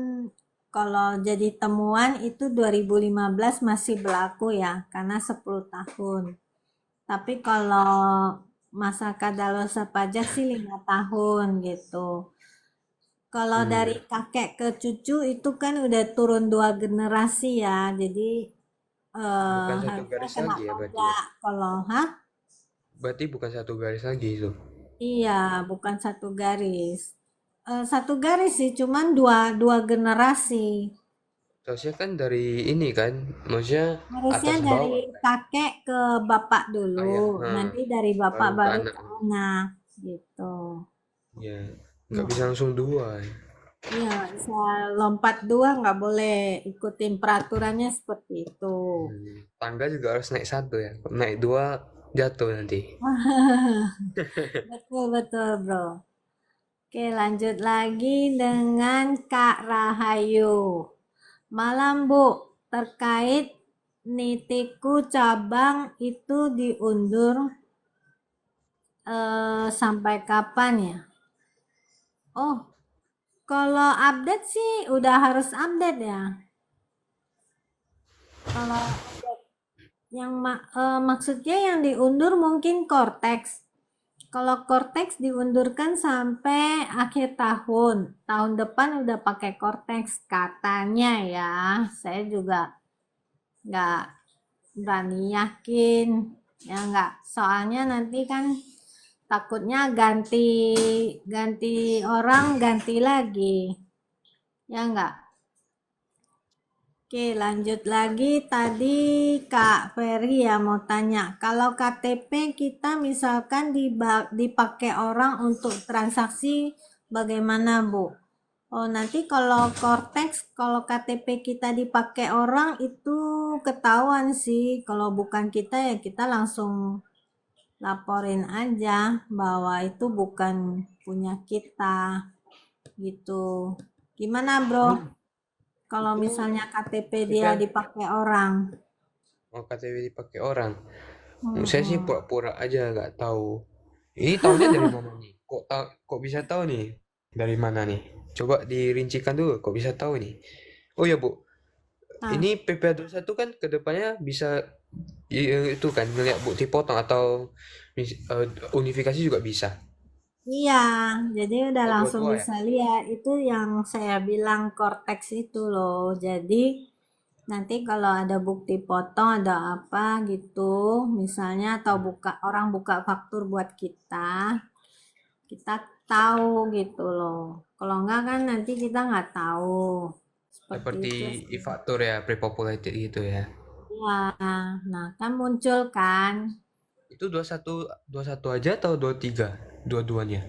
kalau jadi temuan itu 2015 masih berlaku ya, karena 10 tahun. Tapi kalau masa kadaluarsa pajak sih 5 tahun gitu. Kalau dari Hmm, kakek ke cucu itu kan udah turun 2 generasi ya, jadi bukan satu harusnya garis kena lagi ya berarti ya. pajak. Kalau, hah? Berarti bukan satu garis lagi itu. Iya, bukan satu garis. Satu garis sih, cuman dua dua generasi. Seharusnya kan dari ini kan, maksudnya Harusnya atas dari bawah, kakek ke bapak dulu, ayah, nanti dari bapak baru ke baru anak. ke anak, gitu. Ya, nggak bisa Mm-mm. langsung dua. Ya. Iya, nggak bisa lompat dua, nggak boleh ikutin peraturannya seperti itu. Tangga juga harus naik satu ya. Kalau naik dua jatuh nanti. Betul betul bro. Oke, lanjut lagi dengan Kak Rahayu. Malam Bu, terkait nitiku cabang itu diundur sampai kapan ya? Oh, kalau update sih udah harus update ya. Kalau yang maksudnya yang diundur mungkin Cortex. Kalau Cortex diundurkan sampai akhir tahun. Tahun depan udah pakai Cortex katanya ya. Saya juga nggak berani yakin. Ya nggak. Soalnya nanti kan takutnya ganti ganti orang ganti lagi. Ya nggak. Oke, lanjut lagi. Tadi Kak Ferry ya mau tanya, kalau KTP kita misalkan dipakai orang untuk transaksi, bagaimana Bu? Oh, nanti kalau Cortex, kalau KTP kita dipakai orang itu ketahuan sih. Kalau bukan kita ya kita langsung laporin aja bahwa itu bukan punya kita gitu. Gimana Bro? Kalau Itu misalnya KTP dia sudah dipakai orang. mau KTP dipakai orang. Saya sih Mm-mm. pura-pura aja nggak tahu. Ini tahunya dari mana nih? Kok bisa tahu nih? Dari mana nih? Coba dirincikan dulu. Kok bisa tahu nih? Oh ya Bu, Nah, ini PPh satu kan kedepannya bisa itu kan ngelihat bukti potong atau unifikasi juga bisa. iya, jadi udah Oh langsung dua-dua ya. bisa lihat. Itu yang saya bilang Cortex itu loh. Jadi nanti kalau ada bukti potong ada apa gitu, misalnya atau orang buka faktur buat kita tahu gitu loh. Kalau enggak kan nanti kita nggak tahu. Seperti Seperti itu sih. e-faktur ya, pre-populated gitu ya. Iya, nah kan muncul kan. Itu 21 aja atau 23? Dua-duanya.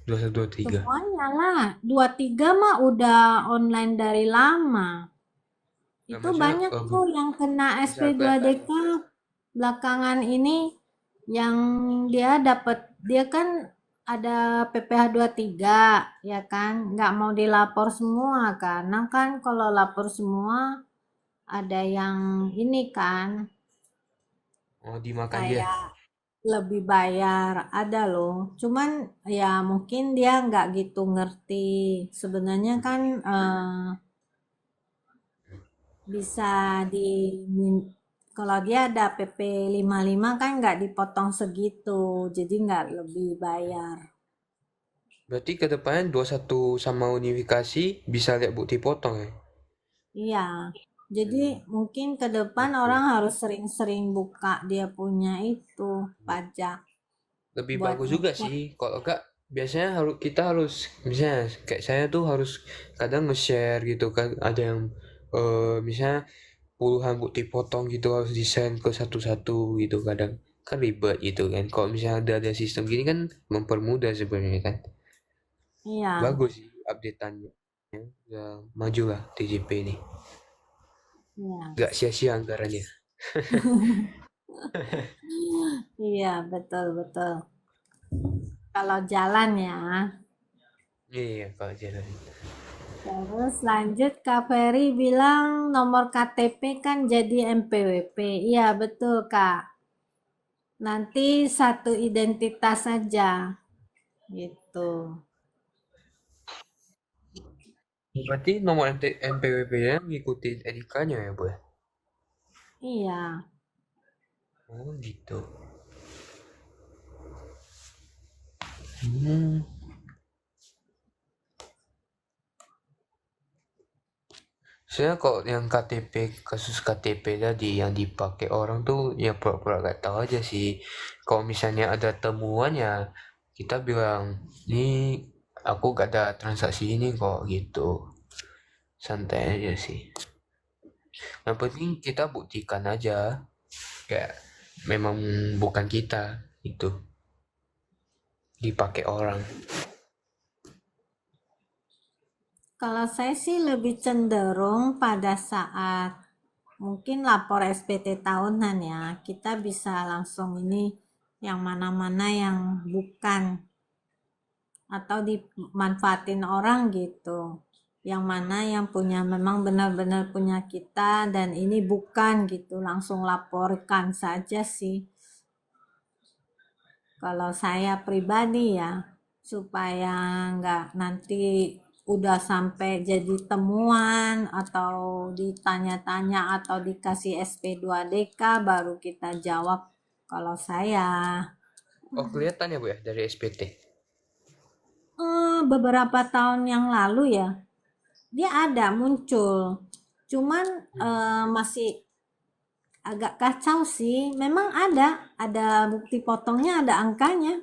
21 23. Semuanya lah, 23 mah udah online dari lama. Nah, Itu maksudnya banyak tuh yang kena bisa kelihatan. SP2DK belakangan ini yang dia kan ada PPh 3 ya kan, nggak mau dilapor semua karena kan kalau lapor semua ada yang ini kan Oh, dimakan dia. kayak lebih bayar ada loh. Cuman ya mungkin dia nggak gitu ngerti. Sebenarnya kan bisa di kalau dia ada PP 55 kan nggak dipotong segitu, jadi nggak lebih bayar. Berarti kedepannya 21 sama unifikasi bisa lihat bukti potong ya. Iya, Jadi Hmm, mungkin ke depan oke. orang harus sering-sering buka dia punya itu pajak Lebih buat bagus juga ngecek. sih kalau enggak biasanya kita harus misalnya kayak saya tuh harus kadang nge-share gitu kan ada yang misalnya puluhan bukti potong gitu harus di-send ke satu-satu gitu kadang kan ribet gitu kan kalau misalnya ada sistem gini kan mempermudah sebenarnya kan Iya, bagus sih updateannya ya maju lah TJP ini iya. nggak sia-sia anggarannya. Iya, betul betul. Kalau jalan ya. Iya kalau jalan. Terus lanjut Kak Ferry bilang nomor KTP kan jadi NPWP. Iya, betul Kak. Nanti satu identitas saja gitu. Berarti nomor NPWP-nya ngikutin NIK-nya ya Bu ya? Iya. Oh gitu. Hmm. Saya kok yang KTP kasus KTP tadi yang dipakai orang tuh ya pura-pura gak tahu aja sih. Kalau misalnya ada temuan ya kita bilang ini aku gak ada transaksi ini kok gitu. Santai aja sih. Yang penting kita buktikan aja kayak memang bukan kita itu dipakai orang. Kalau saya sih lebih cenderung pada saat mungkin lapor SPT tahunan ya, kita bisa langsung ini yang mana-mana yang bukan atau dimanfaatin orang gitu. Yang mana yang punya memang benar-benar punya kita dan ini bukan gitu, langsung laporkan saja sih. Kalau saya pribadi ya, supaya nggak nanti udah sampai jadi temuan atau ditanya-tanya atau dikasih SP2DK baru kita jawab kalau saya. Oh kelihatan ya Bu ya dari SPT. Beberapa tahun yang lalu ya, dia ada muncul. Cuman Hmm. masih agak kacau sih. Memang ada bukti potongnya, ada angkanya.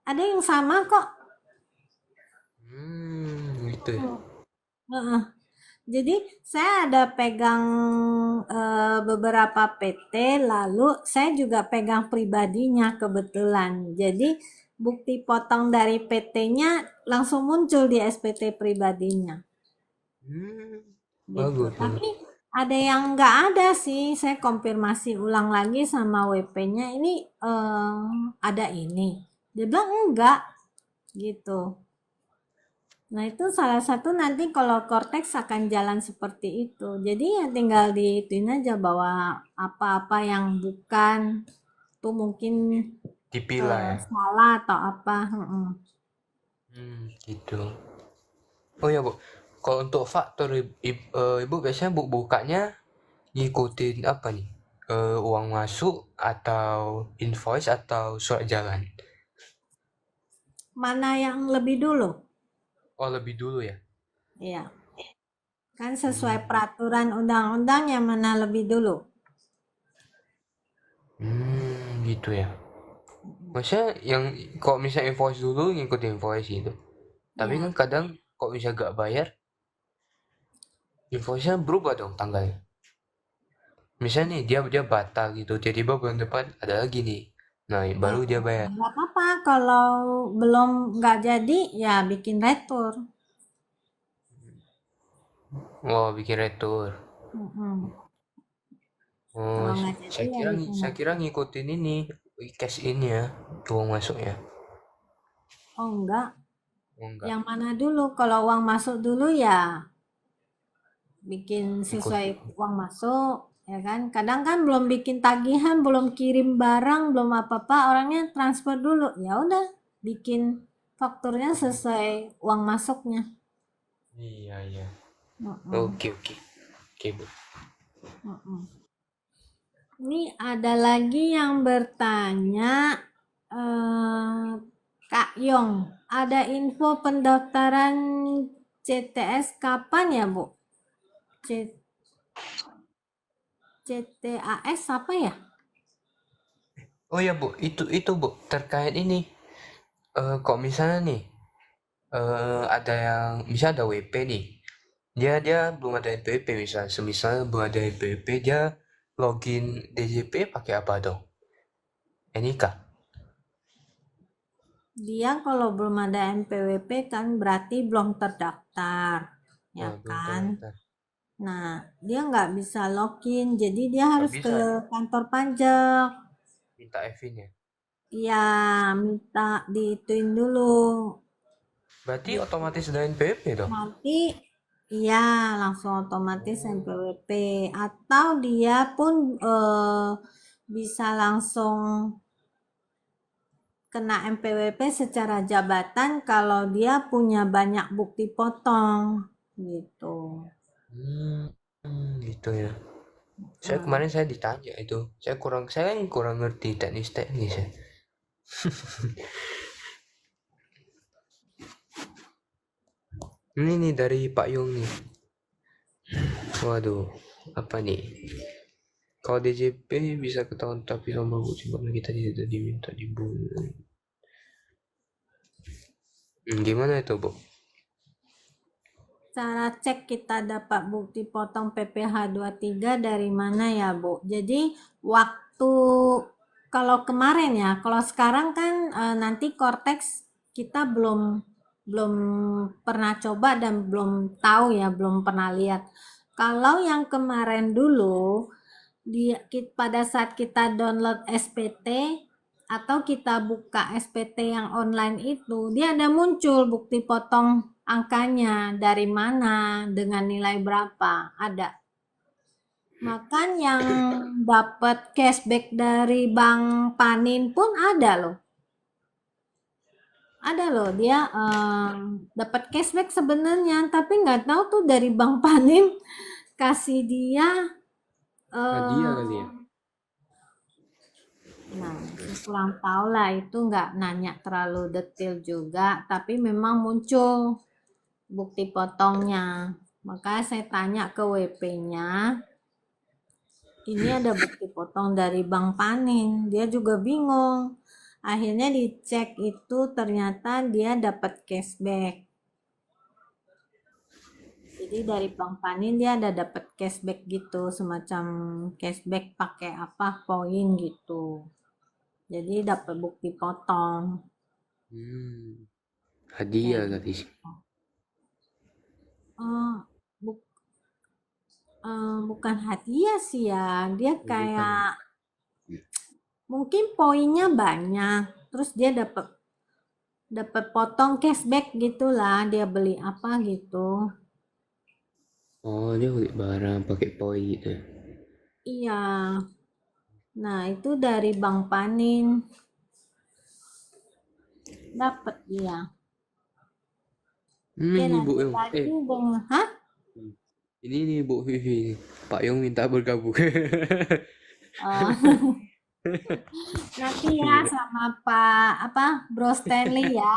Ada yang sama kok. Gitu ya. Heeh. Jadi saya ada pegang beberapa PT, lalu saya juga pegang pribadinya kebetulan. Jadi bukti potong dari PT-nya langsung muncul di SPT pribadinya, Hmm, gitu. bagus bagus. Tapi ada yang nggak ada sih. Saya konfirmasi ulang lagi sama WP-nya, ini ada ini. Dia bilang enggak, gitu. Nah, itu salah satu nanti kalau Cortex akan jalan seperti itu. Jadi ya tinggal diituin aja bahwa apa-apa yang bukan tuh mungkin Dipilah ya. salah atau apa. Gitu. Oh ya Bu, kalau untuk faktur Ibu biasanya bukanya ngikutin apa nih? Uang masuk atau invoice atau surat jalan? Mana yang lebih dulu? Oh lebih dulu ya. Iya, kan sesuai Hmm, peraturan undang-undang yang mana lebih dulu. gitu ya. Maksudnya yang kok misalnya invoice dulu ngikut invoice gitu. Tapi kan Iya. kadang kok misalnya gak bayar, invoice-nya berubah dong tanggalnya. Misalnya nih dia batal gitu, tiba-tiba bulan depan ada lagi nih. Nah, baru dia bayar. Nggak apa-apa kalau belum nggak jadi ya bikin retur. Oh, bikin retur. Mm-mm. Oh, Kalau nggak jadi saya ya kira bikin saya kira retur. ngikutin ini cash in ya, uang masuknya. Oh enggak, Oh, enggak, yang mana dulu? Kalau uang masuk dulu ya bikin sesuai ngikutin. uang masuk, ya kan? Kadang kan belum bikin tagihan, belum kirim barang, belum apa-apa, orangnya transfer dulu. Ya udah, bikin fakturnya sesuai uang masuknya. Iya, iya. Mm-mm, Oke, oke. Oke, Bu. mm-mm. Ini ada lagi yang bertanya, eh, Kak Yong, ada info pendaftaran CTS kapan ya, Bu? C- CTAS apa ya? Oh ya Bu, itu Bu, terkait ini. Kok misalnya nih, ada yang, misal ada WP nih, dia belum ada NPWP misal, semisal belum ada NPWP, dia login DJP pakai apa dong? NIK? Dia kalau belum ada NPWP kan berarti belum terdaftar, ya Oh, belum kan? terdaftar. Nah, dia nggak bisa login, jadi dia Nggak harus ke bisa kantor pajak. minta EVIN ya. Ya, minta diituin dulu Berarti gitu. otomatis ada NPWP dong? Nanti iya langsung otomatis Oh. NPWP atau dia pun bisa langsung kena NPWP secara jabatan kalau dia punya banyak bukti potong gitu. Gitu ya. Hmm. Kemarin saya ditanya itu, saya kan kurang ngerti teknis-teknis ya. Ini nih dari Pak Yong nih. Waduh, apa nih? Kalau DJP bisa ketahuan tapi nomor bukti karena kita tidak diminta dibunuh. Gimana itu, Bu? Cara cek kita dapat bukti potong PPh 23 dari mana ya, Bu? Jadi waktu kalau kemarin ya, kalau sekarang kan nanti Cortex kita belum pernah coba dan belum tahu ya, belum pernah lihat. Kalau yang kemarin dulu pada saat kita download SPT atau kita buka SPT yang online itu, dia ada muncul bukti potong angkanya dari mana, dengan nilai berapa, ada. Makan yang dapat cashback dari Bank Panin pun ada loh. Ada loh dia dapat cashback sebenarnya, tapi nggak tahu tuh dari Bank Panin kasih dia Hadiah kali eh, ya? Nah, saya kurang tahu lah itu nggak nanya terlalu detail juga, tapi memang muncul bukti potongnya. Maka saya tanya ke WP-nya, ini ada bukti potong dari Bank Panin. Dia juga bingung. Akhirnya dicek itu ternyata dia dapat cashback. Jadi dari Bank Panin dia ada dapat cashback gitu, semacam cashback pakai apa poin gitu. Jadi dapat bukti potong. Hmm, Kayak hadiah kali gitu. sih. Oh, buk bukan hadiah sih ya, dia Oh, bukan ya? kayak mungkin poinnya banyak, terus dia dapat dapat potong cashback gitulah, dia beli apa gitu. Oh, dia beli barang pakai poin gitu ya. Iya, nah itu dari Bank Panin, dapat dia. Oke, Ini Bu lanjut Yong. lagi dengan, hah? Ini nih Bu Vivi. Pak Yong minta bergabung. Oh, nanti ya Iya, sama Pak apa Bro Stanley ya.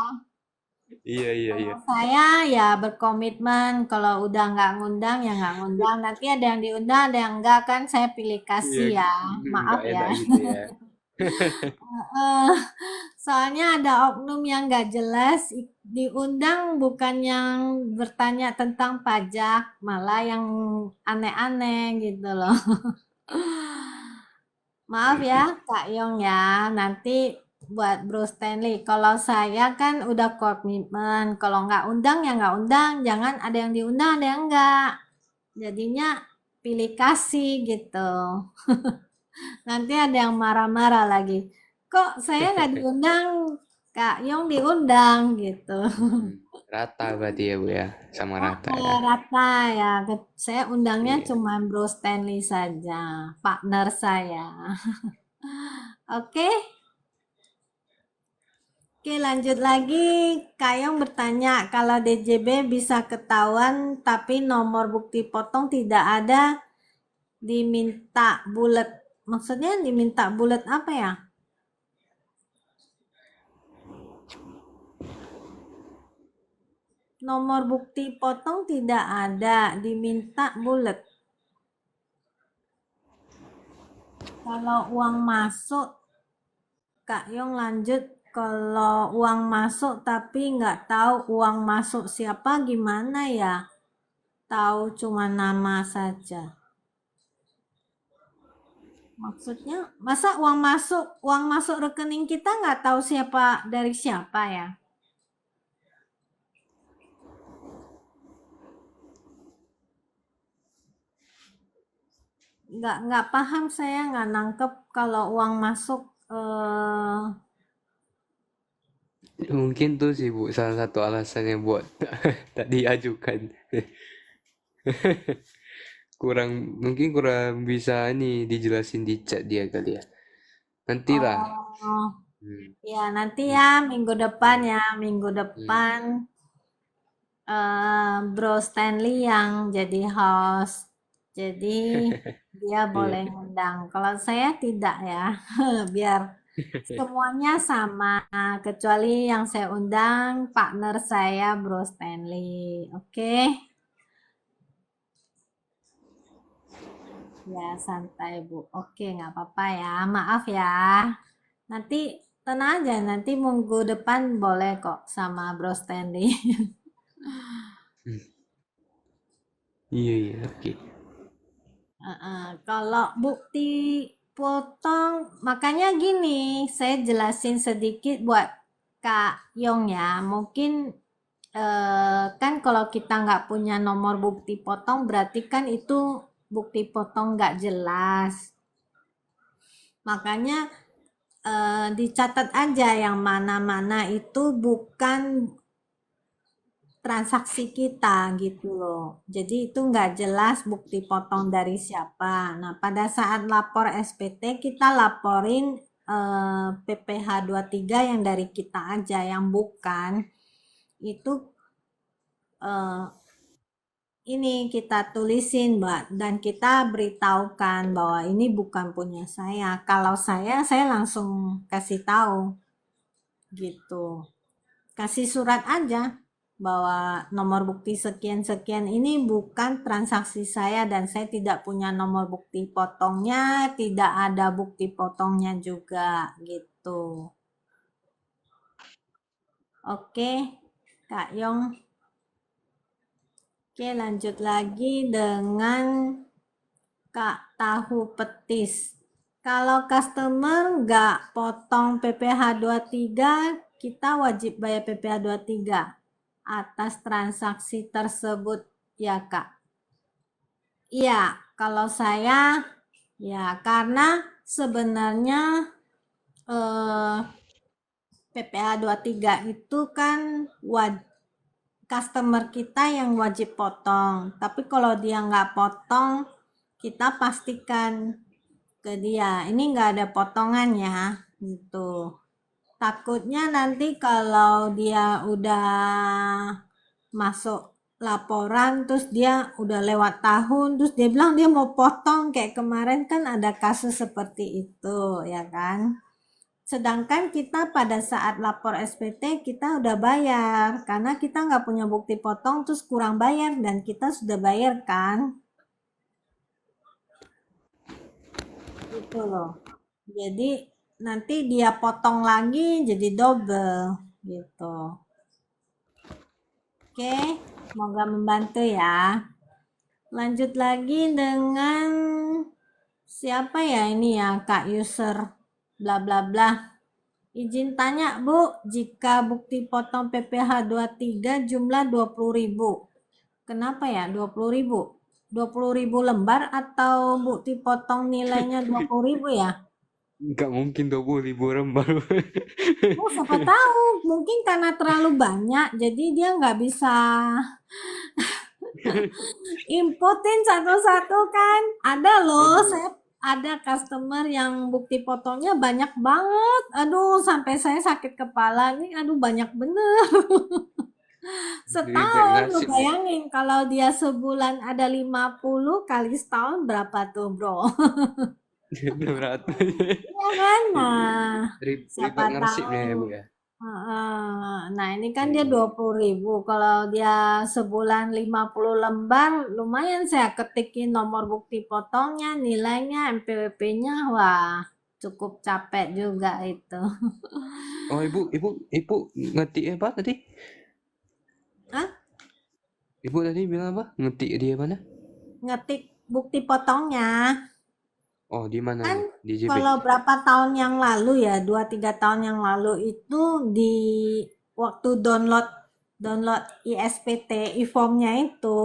iya, iya, Kalau iya. saya ya berkomitmen, kalau udah nggak ngundang ya nggak ngundang. Nanti ada yang diundang, ada yang enggak kan saya pilih Iya, kasih ya. Maaf nggak ya. enak gitu ya. Eh, soalnya ada oknum yang nggak jelas diundang bukan yang bertanya tentang pajak, malah yang aneh-aneh gitu loh. Maaf ya Kak Yong ya, nanti buat Bro Stanley. Kalau saya kan udah komitmen, kalau nggak undang ya nggak undang, jangan ada yang diundang ada yang enggak. Jadinya pilih kasih gitu. Nanti ada yang marah-marah lagi. Kok saya nggak diundang, Kak Yong diundang gitu. Rata berarti ya Bu ya, sama rata ya. Rata ya, saya undangnya Iya. cuma Bro Stanley saja, partner saya. Oke. Oke, lanjut lagi. Kayong bertanya, kalau DJB bisa ketahuan tapi nomor bukti potong tidak ada, diminta bulat. Maksudnya diminta bulat apa ya? Nomor bukti potong tidak ada, diminta bulat. Kalau uang masuk, Kak Yong lanjut. Kalau uang masuk tapi nggak tahu uang masuk siapa gimana ya? Tahu cuma nama saja. Maksudnya, masa uang masuk rekening kita nggak tahu siapa dari siapa ya? Nggak paham saya, nggak nangkep kalau uang masuk. Mungkin tuh sih Bu salah satu alasannya buat tak diajukan. Mungkin kurang bisa nih dijelasin di chat dia kali ya. Nantilah. Oh, Hmm. ya nanti Hmm. ya minggu depan Hmm. ya, minggu Hmm. depan Bro Stanley yang jadi host. Jadi dia Iya. boleh ngundang. Kalau saya tidak ya, biar semuanya sama, kecuali yang saya undang partner saya Bro Stanley. Oke, ya santai Bu. Oke, nggak apa-apa ya. Maaf ya. Nanti tenang aja, nanti minggu depan boleh kok sama Bro Stanley. Hmm. Iya iya oke. Kalau bukti potong, makanya gini, saya jelasin sedikit buat Kak Yong ya. Mungkin kan kalau kita nggak punya nomor bukti potong, berarti kan itu bukti potong nggak jelas. Makanya dicatat aja yang mana-mana itu bukan transaksi kita gitu loh. Jadi itu nggak jelas bukti potong dari siapa. Nah, pada saat lapor SPT kita laporin PPh tiga yang dari kita aja, yang bukan itu eh, ini kita tulisin, Mbak, dan kita beritahukan bahwa ini bukan punya saya. Kalau saya langsung kasih tahu gitu. Kasih surat aja bahwa nomor bukti sekian-sekian ini bukan transaksi saya dan saya tidak punya nomor bukti potongnya, tidak ada bukti potongnya juga gitu. Oke, Kak Yong. Oke, lanjut lagi dengan Kak Tahu Petis. Kalau customer nggak potong PPh 23, kita wajib bayar PPh 23 atas transaksi tersebut ya Kak. Iya, kalau saya ya karena sebenarnya eh, PPh 23 itu kan customer kita yang wajib potong. Tapi kalau dia nggak potong, kita pastikan ke dia ini nggak ada potongan ya gitu. Takutnya nanti kalau dia udah masuk laporan terus dia udah lewat tahun terus dia bilang dia mau potong kayak kemarin kan ada kasus seperti itu ya kan. Sedangkan kita pada saat lapor SPT kita udah bayar karena kita nggak punya bukti potong terus kurang bayar dan kita sudah bayar kan gitu loh. Jadi nanti dia potong lagi jadi double gitu. Oke, semoga membantu ya. Lanjut lagi dengan siapa ya ini ya Kak user bla bla bla. Izin tanya Bu, jika bukti potong PPh 23 jumlah 20.000. Kenapa ya 20.000? 20.000 lembar atau bukti potong nilainya 20.000 ya? Nggak mungkin 20.000 lembar. Oh, siapa tahu. Mungkin karena terlalu banyak, jadi dia nggak bisa inputin satu-satu kan. Ada loh, Aduh. saya ada customer yang bukti potongnya banyak banget. Aduh, sampai saya sakit kepala nih. Aduh, banyak bener. Ribet Setahun, lu nasib nih. bayangin kalau dia sebulan ada 50 kali setahun berapa tuh, bro? 600. Iya kan? Iya. Nah, siapa Ribet nasib nih ya tahu. Bu ya. Heeh. Nah, ini kan dia Iya. 20.000. Kalau dia sebulan 50 lembar, lumayan saya ketikin nomor bukti potongnya, nilainya, NPWP-nya. Wah, cukup capek juga itu. Oh, ibu ngetik apa tadi? Hah? Ibu tadi bilang apa? Ngetik dia mana? Ngetik bukti potongnya. Oh, di mana Kan tuh? Di JB. kalau berapa tahun yang lalu ya, 2-3 tahun yang lalu itu di waktu download download ISPT e-formnya itu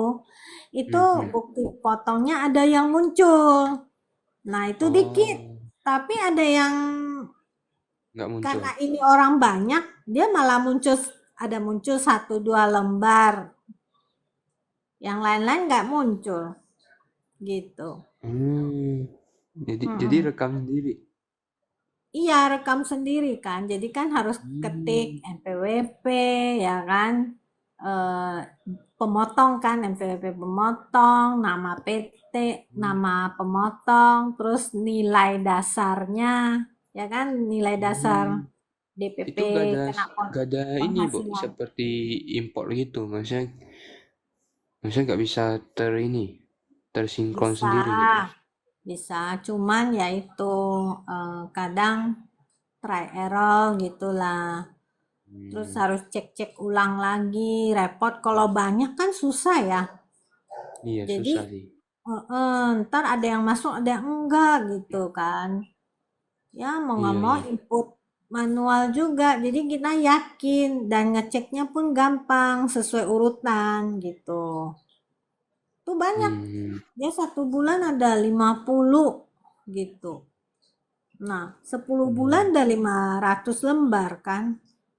Mhm. bukti potongnya ada yang muncul. Nah, itu dikit. Oh, Tapi ada yang nggak muncul. karena ini orang banyak, dia malah muncul 1-2 lembar. Yang lain-lain nggak muncul gitu. Hmm. Jadi Mm-mm. rekam sendiri. Iya, rekam sendiri kan. Jadi kan harus ketik Hmm. NPWP ya kan. Eh, Pemotong kan, NPWP pemotong, nama PT, nama pemotong, terus nilai dasarnya, ya kan, nilai dasar Hmm. DPP Itu kena gak ada ini, Bu, penghasilan. seperti impor gitu. Maksudnya nggak bisa tersinkron Bisa, sendiri gitu. bisa. Cuman ya itu kadang try error gitulah. Terus Hmm. harus cek-cek ulang lagi, repot. Kalau banyak kan susah ya. Iya, Jadi, susah sih. ntar ada yang masuk, ada yang enggak gitu kan. Ya mau nggak Iya, mau iya. input manual juga. Jadi kita yakin dan ngeceknya pun gampang sesuai urutan gitu. Tuh banyak. Hmm. Dia 1 bulan ada 50 gitu. Nah, 10 bulan Hmm. ada 500 lembar kan.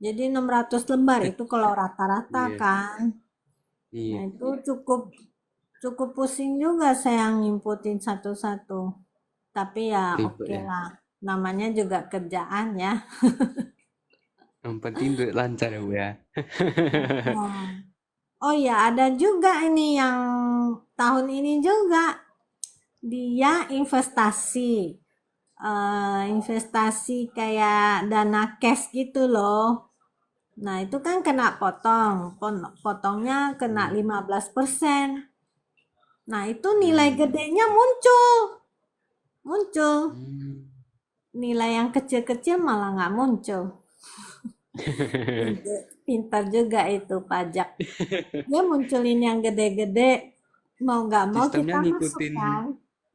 Jadi 600 lembar itu kalau rata-rata Iya, kan. Nah, iya. itu cukup cukup pusing juga saya ngimputin satu-satu. Tapi ya Ribet oke ya. lah. Namanya juga kerjaan ya. Yang penting duit lancar ya, Bu ya. Oh, oh ya, ada juga ini yang tahun ini juga dia investasi. Investasi kayak dana cash gitu loh. Nah, itu kan kena potong. Potongnya kena Hmm. 15%. Nah, itu nilai Hmm. gedenya muncul. Muncul. Hmm. Nilai yang kecil-kecil malah nggak muncul. Pintar juga itu pajak. Dia munculin yang gede-gede, mau nggak mau Sistemnya kita ngikutin, masukkan.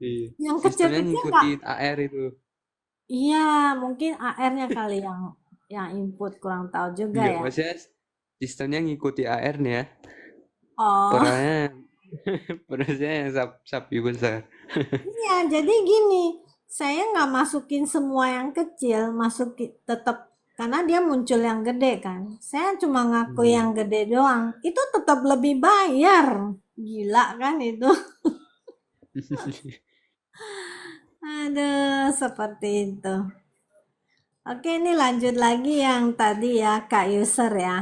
iya. Yang Sistemnya kecil-kecil nggak. ngikutin AR itu. Iya, mungkin AR-nya kali yang input kurang tahu juga Enggak, ya. maksudnya sistemnya ngikuti AR nih ya. Oh, Perannya perannya yang sapi besar. iya. Jadi gini, saya nggak masukin semua yang kecil, masukin tetap karena dia muncul yang gede kan. Saya cuma ngaku yang Hmm. gede doang. Itu tetap lebih bayar. Gila kan itu. Aduh, seperti itu. Oke, ini lanjut lagi yang tadi ya, Kak User ya.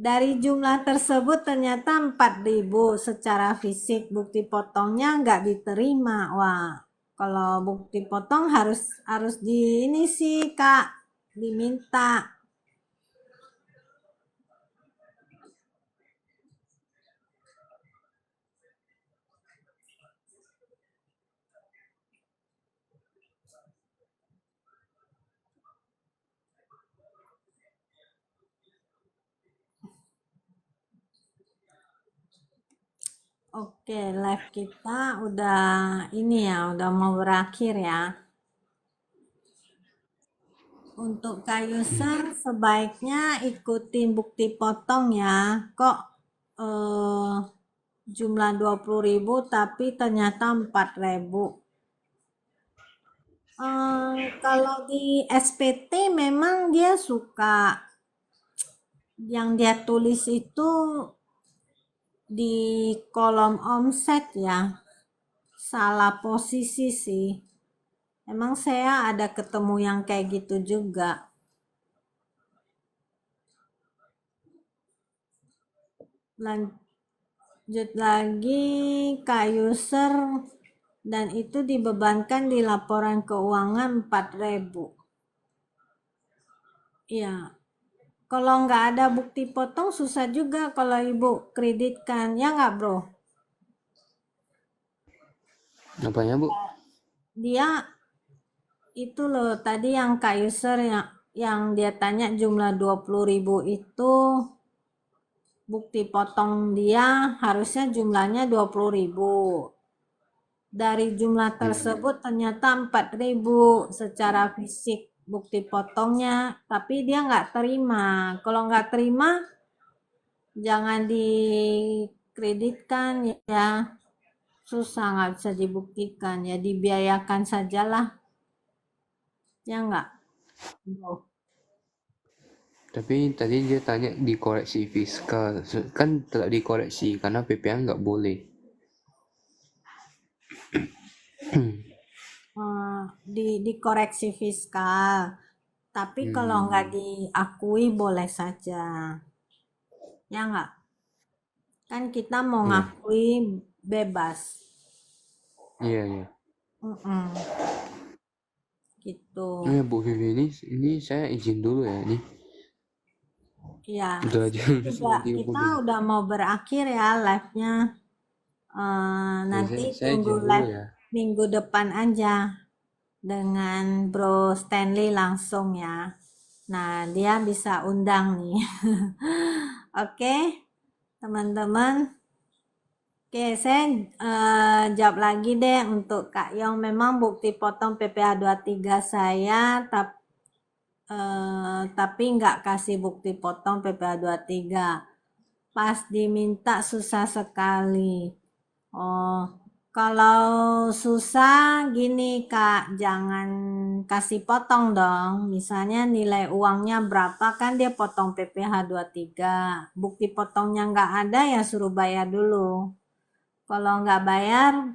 Dari jumlah tersebut ternyata 4.000 secara fisik, bukti potongnya nggak diterima. Wah, kalau bukti potong harus harus di ini sih, Kak, diminta. Oke, live kita udah ini ya, udah mau berakhir ya. Untuk Kak User sebaiknya ikutin bukti potong ya. Kok eh, jumlah 20.000 tapi ternyata 4.000. Kalau di SPT memang dia suka yang dia tulis itu di kolom omset ya. Salah posisi sih. Emang saya ada ketemu yang kayak gitu juga. Lanjut lagi Kak User dan itu dibebankan di laporan keuangan 4.000. Iya. kalau nggak ada bukti potong susah juga kalau ibu kreditkan, ya nggak bro? Apanya, Bu? Dia itu loh tadi yang Kak User yang dia tanya jumlah 20.000 itu bukti potong dia harusnya jumlahnya 20.000. Dari jumlah Iya. tersebut ternyata 4.000 secara fisik bukti potongnya, tapi dia nggak terima. Kalau nggak terima, jangan dikreditkan ya, susah nggak bisa dibuktikan, ya dibiayakan sajalah, ya nggak? Bro? Tapi tadi dia tanya dikoreksi fiskal. Kan tidak dikoreksi karena PPh nggak boleh. Dikoreksi fiskal, tapi kalau nggak diakui boleh saja, ya nggak? Kan kita mau Iya, ngakui bebas. iya, iya. Mm-mm, gitu. Oh ya, Bu Vivi, ini saya izin dulu ya. Ini Ya, udah jam juga setengah kita 30. udah mau berakhir ya live-nya. Ya, Nanti saya tunggu izin dulu live ya. minggu depan aja dengan Bro Stanley langsung ya. Nah, dia bisa undang nih. Oke, teman-teman. Oke, saya jawab lagi deh untuk Kak Yong. Memang bukti potong PPh 23 saya, tapi nggak kasih bukti potong PPh 23. Pas diminta susah sekali. Oh, kalau susah gini Kak, jangan kasih potong dong. Misalnya nilai uangnya berapa kan dia potong PPh 23. Bukti potongnya nggak ada ya suruh bayar dulu. Kalau nggak bayar,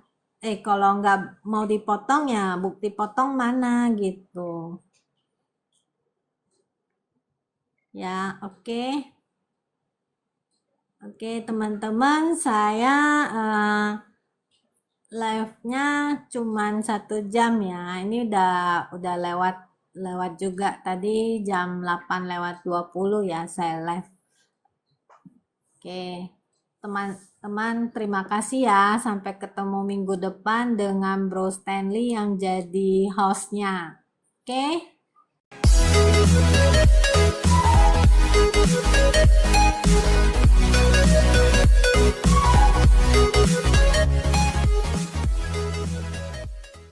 kalau nggak mau dipotong ya bukti potong mana gitu. Ya, oke. Oke, teman-teman, saya live-nya cuman 1 jam ya. Ini udah lewat lewat juga tadi jam 8:20 ya saya live. Oke, teman-teman terima kasih ya. Sampai ketemu minggu depan dengan Bro Stanley yang jadi hostnya. Oke.